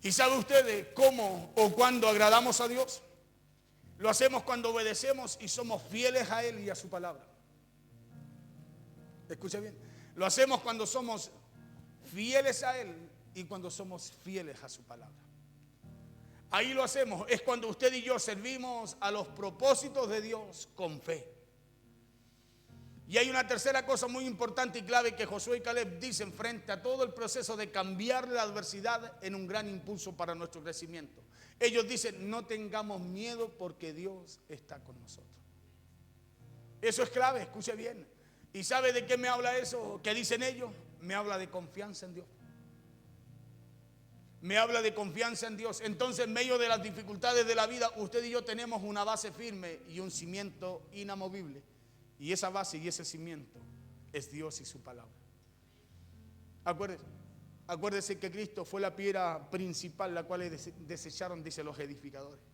Speaker 1: ¿Y sabe usted cómo o cuándo agradamos a Dios? Lo hacemos cuando obedecemos y somos fieles a Él y a su palabra. Escuche bien. Lo hacemos cuando somos fieles a Él y cuando somos fieles a su palabra. Ahí lo hacemos. Es cuando usted y yo servimos a los propósitos de Dios con fe. Y hay una tercera cosa muy importante y clave que Josué y Caleb dicen frente a todo el proceso de cambiar la adversidad en un gran impulso para nuestro crecimiento. Ellos dicen, no tengamos miedo porque Dios está con nosotros. Eso es clave, escuche bien. ¿Y sabe de qué me habla eso que dicen ellos? Me habla de confianza en Dios. Me habla de confianza en Dios. Entonces, en medio de las dificultades de la vida, usted y yo tenemos una base firme y un cimiento inamovible. Y esa base y ese cimiento es Dios y su palabra. Acuérdese que Cristo fue la piedra principal, la cual desecharon, dice, los edificadores.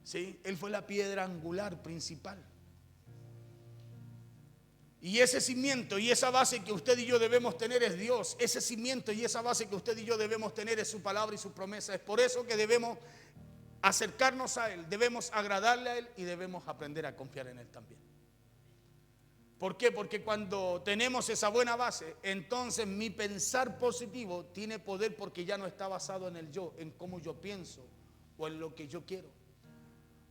Speaker 1: ¿Sí? Él fue la piedra angular principal. Y ese cimiento y esa base que usted y yo debemos tener es Dios. Ese cimiento y esa base que usted y yo debemos tener es su palabra y su promesa. Es por eso que debemos acercarnos a Él, debemos agradarle a Él y debemos aprender a confiar en Él también. ¿Por qué? Porque cuando tenemos esa buena base, entonces mi pensar positivo tiene poder porque ya no está basado en el yo, en cómo yo pienso o en lo que yo quiero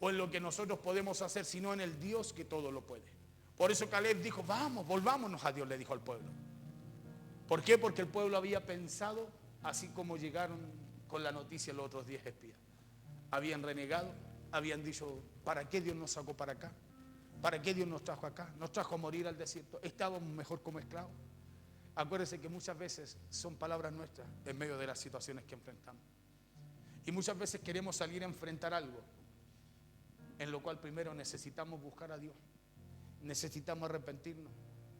Speaker 1: o en lo que nosotros podemos hacer, sino en el Dios que todo lo puede. Por eso Caleb dijo, vamos, volvámonos a Dios, le dijo al pueblo. ¿Por qué? Porque el pueblo había pensado, así como llegaron con la noticia los otros 10 espías. Habían renegado, habían dicho, ¿para qué Dios nos sacó para acá? ¿Para qué Dios nos trajo acá? Nos trajo a morir al desierto. Estábamos mejor como esclavos. Acuérdense que muchas veces son palabras nuestras en medio de las situaciones que enfrentamos. Y muchas veces queremos salir a enfrentar algo en lo cual primero necesitamos buscar a Dios. Necesitamos arrepentirnos,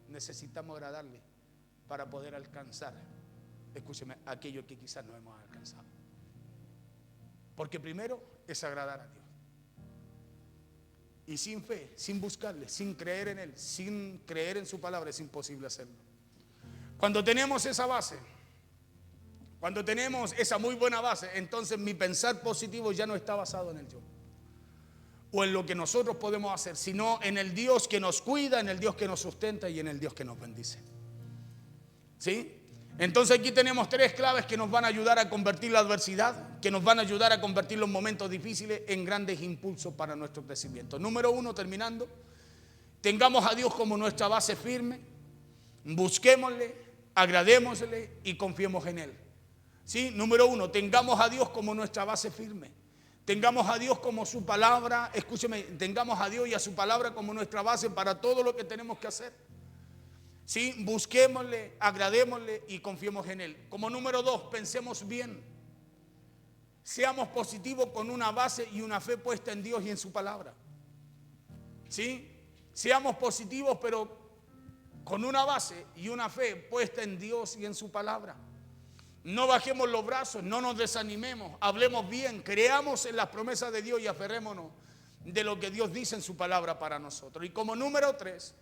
Speaker 1: necesitamos agradarle para poder alcanzar, escúcheme, aquello que quizás no hemos alcanzado. Porque primero es agradar a Dios. Y sin fe, sin buscarle, sin creer en Él, sin creer en su palabra, es imposible hacerlo. Cuando tenemos esa base, cuando tenemos esa muy buena base, entonces mi pensar positivo ya no está basado en el yo o en lo que nosotros podemos hacer, sino en el Dios que nos cuida, en el Dios que nos sustenta y en el Dios que nos bendice. ¿Sí? Entonces aquí tenemos 3 claves que nos van a ayudar a convertir la adversidad, que nos van a ayudar a convertir los momentos difíciles en grandes impulsos para nuestro crecimiento. Número 1, terminando, tengamos a Dios como nuestra base firme, busquémosle, agradémosle y confiemos en Él. ¿Sí? Número 1, tengamos a Dios como nuestra base firme. Tengamos a Dios como su palabra, escúcheme, tengamos a Dios y a su palabra como nuestra base para todo lo que tenemos que hacer. ¿Sí? Busquémosle, agradémosle y confiemos en Él. Como número 2, pensemos bien. Seamos positivos con una base y una fe puesta en Dios y en su palabra. ¿Sí? Seamos positivos, pero con una base y una fe puesta en Dios y en su palabra. No bajemos los brazos, no nos desanimemos, hablemos bien, creamos en las promesas de Dios y aferrémonos de lo que Dios dice en su palabra para nosotros. Y como número 3,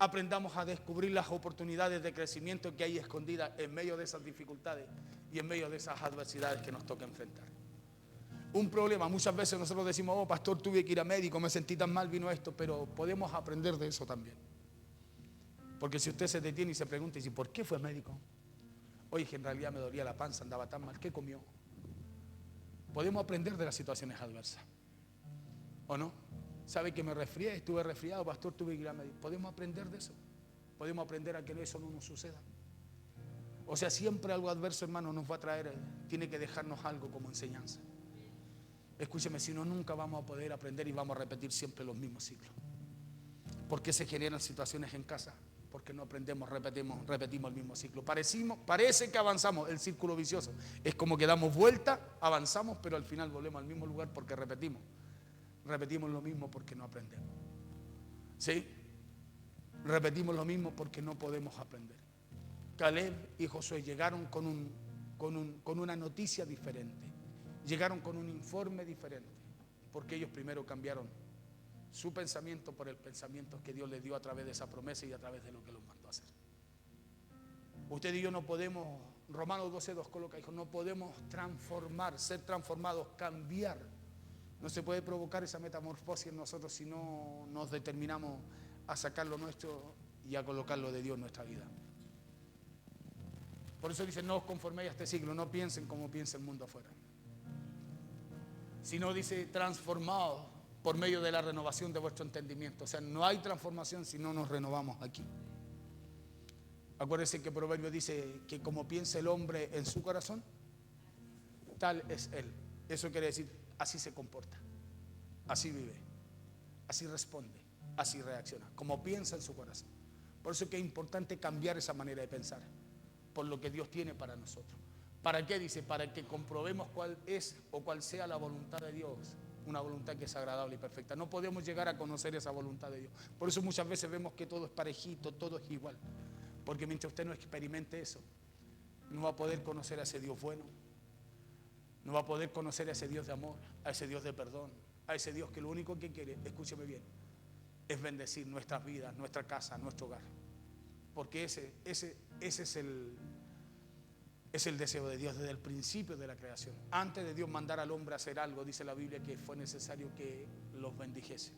Speaker 1: aprendamos a descubrir las oportunidades de crecimiento que hay escondidas en medio de esas dificultades y en medio de esas adversidades que nos toca enfrentar. Un problema, muchas veces nosotros decimos, oh pastor, tuve que ir a médico, me sentí tan mal, vino esto, pero podemos aprender de eso también. Porque si usted se detiene y se pregunta, ¿y si por qué fue médico? Oye, que en realidad me dolía la panza, andaba tan mal, ¿qué comió? Podemos aprender de las situaciones adversas, ¿o no? ¿Sabe que me resfrié? Estuve resfriado, pastor, tuve que ir a médico. ¿Podemos aprender de eso? ¿Podemos aprender a que eso no nos suceda? O sea, siempre algo adverso, hermano, nos va a traer, tiene que dejarnos algo como enseñanza. Escúcheme, si no, nunca vamos a poder aprender y vamos a repetir siempre los mismos ciclos. ¿Por qué se generan situaciones en casa? Porque no aprendemos, repetimos el mismo ciclo. Parece que avanzamos, el círculo vicioso. Es como que damos vuelta, avanzamos, pero al final volvemos al mismo lugar porque repetimos. Repetimos lo mismo porque no aprendemos. ¿Sí? Repetimos lo mismo porque no podemos aprender. Caleb y Josué llegaron con una noticia diferente. Llegaron con un informe diferente. Porque ellos primero cambiaron su pensamiento por el pensamiento que Dios les dio a través de esa promesa y a través de lo que los mandó a hacer. Usted y yo no podemos, Romanos 12:2 coloca, dijo, no podemos transformar, ser transformados, cambiar. No se puede provocar esa metamorfosis en nosotros si no nos determinamos a sacar lo nuestro y a colocar lo de Dios en nuestra vida. Por eso dice, no os conforméis a este siglo, no piensen como piensa el mundo afuera. Sino dice, transformados por medio de la renovación de vuestro entendimiento. O sea, no hay transformación si no nos renovamos aquí. Acuérdense que el proverbio dice que como piensa el hombre en su corazón, tal es él. Eso quiere decir, así se comporta, así vive, así responde, así reacciona, como piensa en su corazón. Por eso es que es importante cambiar esa manera de pensar, por lo que Dios tiene para nosotros. ¿Para qué? Dice, para que comprobemos cuál es o cuál sea la voluntad de Dios. Una voluntad que es agradable y perfecta. No podemos llegar a conocer esa voluntad de Dios. Por eso muchas veces vemos que todo es parejito, todo es igual. Porque mientras usted no experimente eso, no va a poder conocer a ese Dios bueno. No va a poder conocer a ese Dios de amor, a ese Dios de perdón, a ese Dios que lo único que quiere, escúcheme bien, es bendecir nuestras vidas, nuestra casa, nuestro hogar. Porque ese es el deseo de Dios desde el principio de la creación. Antes de Dios mandar al hombre a hacer algo, dice la Biblia que fue necesario que los bendijese.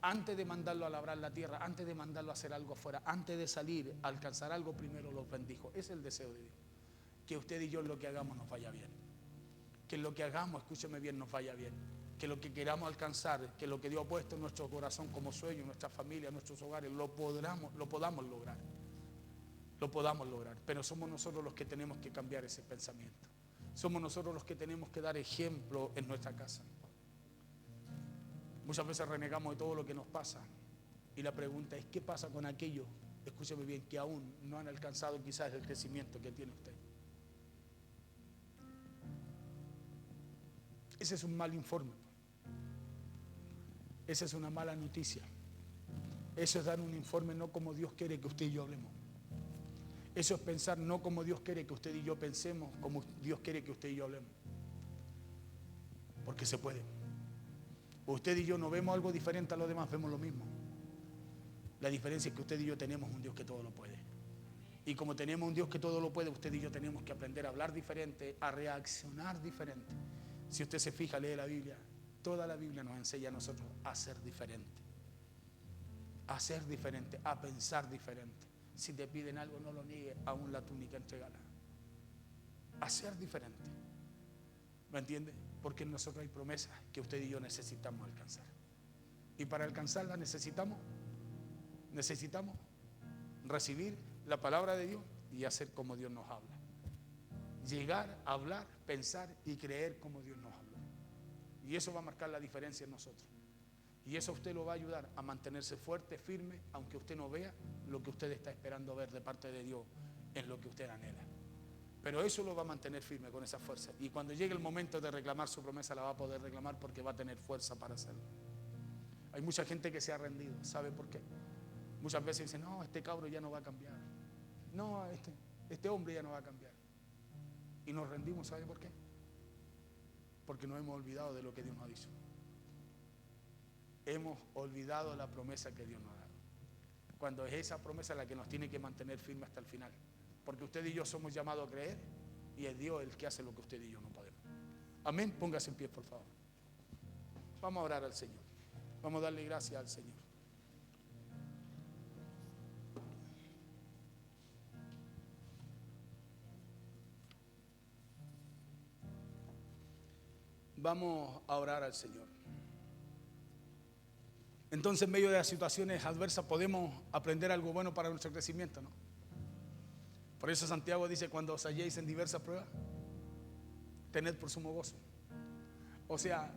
Speaker 1: Antes de mandarlo a labrar la tierra, antes de mandarlo a hacer algo afuera, antes de salir a alcanzar algo, primero los bendijo. Ese es el deseo de Dios. Que usted y yo en lo que hagamos nos vaya bien. Que en lo que hagamos, escúcheme bien, nos vaya bien. Que lo que queramos alcanzar, que lo que Dios ha puesto en nuestro corazón como sueño, en nuestra familia, en nuestros hogares, lo podamos lograr. Lo podamos lograr, pero somos nosotros los que tenemos que cambiar ese pensamiento. Somos nosotros los que tenemos que dar ejemplo en nuestra casa. Muchas veces renegamos de todo lo que nos pasa y la pregunta es, ¿qué pasa con aquellos, escúcheme bien, que aún no han alcanzado quizás el crecimiento que tiene usted? Ese es un mal informe. Esa es una mala noticia. Eso es dar un informe no como Dios quiere que usted y yo hablemos. Eso es pensar no como Dios quiere que usted y yo pensemos, como Dios quiere que usted y yo hablemos. Porque se puede. Usted y yo no vemos algo diferente a los demás, vemos lo mismo. La diferencia es que usted y yo tenemos un Dios que todo lo puede. Y como tenemos un Dios que todo lo puede, usted y yo tenemos que aprender a hablar diferente, a reaccionar diferente. Si usted se fija, lee la Biblia, toda la Biblia nos enseña a nosotros a ser diferente. A ser diferente, a pensar diferente. Si te piden algo, no lo niegues, aún la túnica entregala. A ser diferente. ¿Me entiende? Porque en nosotros hay promesas que usted y yo necesitamos alcanzar. Y para alcanzarlas necesitamos recibir la palabra de Dios y hacer como Dios nos habla. llegar a hablar, pensar y creer como Dios nos habló. Y eso va a marcar la diferencia en nosotros. Y eso a usted lo va a ayudar a mantenerse fuerte, firme, aunque usted no vea lo que usted está esperando ver de parte de Dios en lo que usted anhela. Pero eso lo va a mantener firme con esa fuerza. Y cuando llegue el momento de reclamar su promesa, la va a poder reclamar porque va a tener fuerza para hacerlo. Hay mucha gente que se ha rendido. ¿Sabe por qué? Muchas veces dicen, no, este cabro ya no va a cambiar. No, este hombre ya no va a cambiar. Y nos rendimos, ¿sabe por qué? Porque nos hemos olvidado de lo que Dios nos ha dicho. Hemos olvidado la promesa que Dios nos ha dado. Cuando es esa promesa la que nos tiene que mantener firme hasta el final. Porque usted y yo somos llamados a creer y es Dios el que hace lo que usted y yo no podemos. Amén. Póngase en pie, por favor. Vamos a orar al Señor. Vamos a darle gracias al Señor. Vamos a orar al Señor. Entonces, en medio de las situaciones adversas podemos aprender algo bueno para nuestro crecimiento, ¿no? Por eso Santiago dice, cuando os halléis en diversas pruebas, tened por sumo gozo. O sea,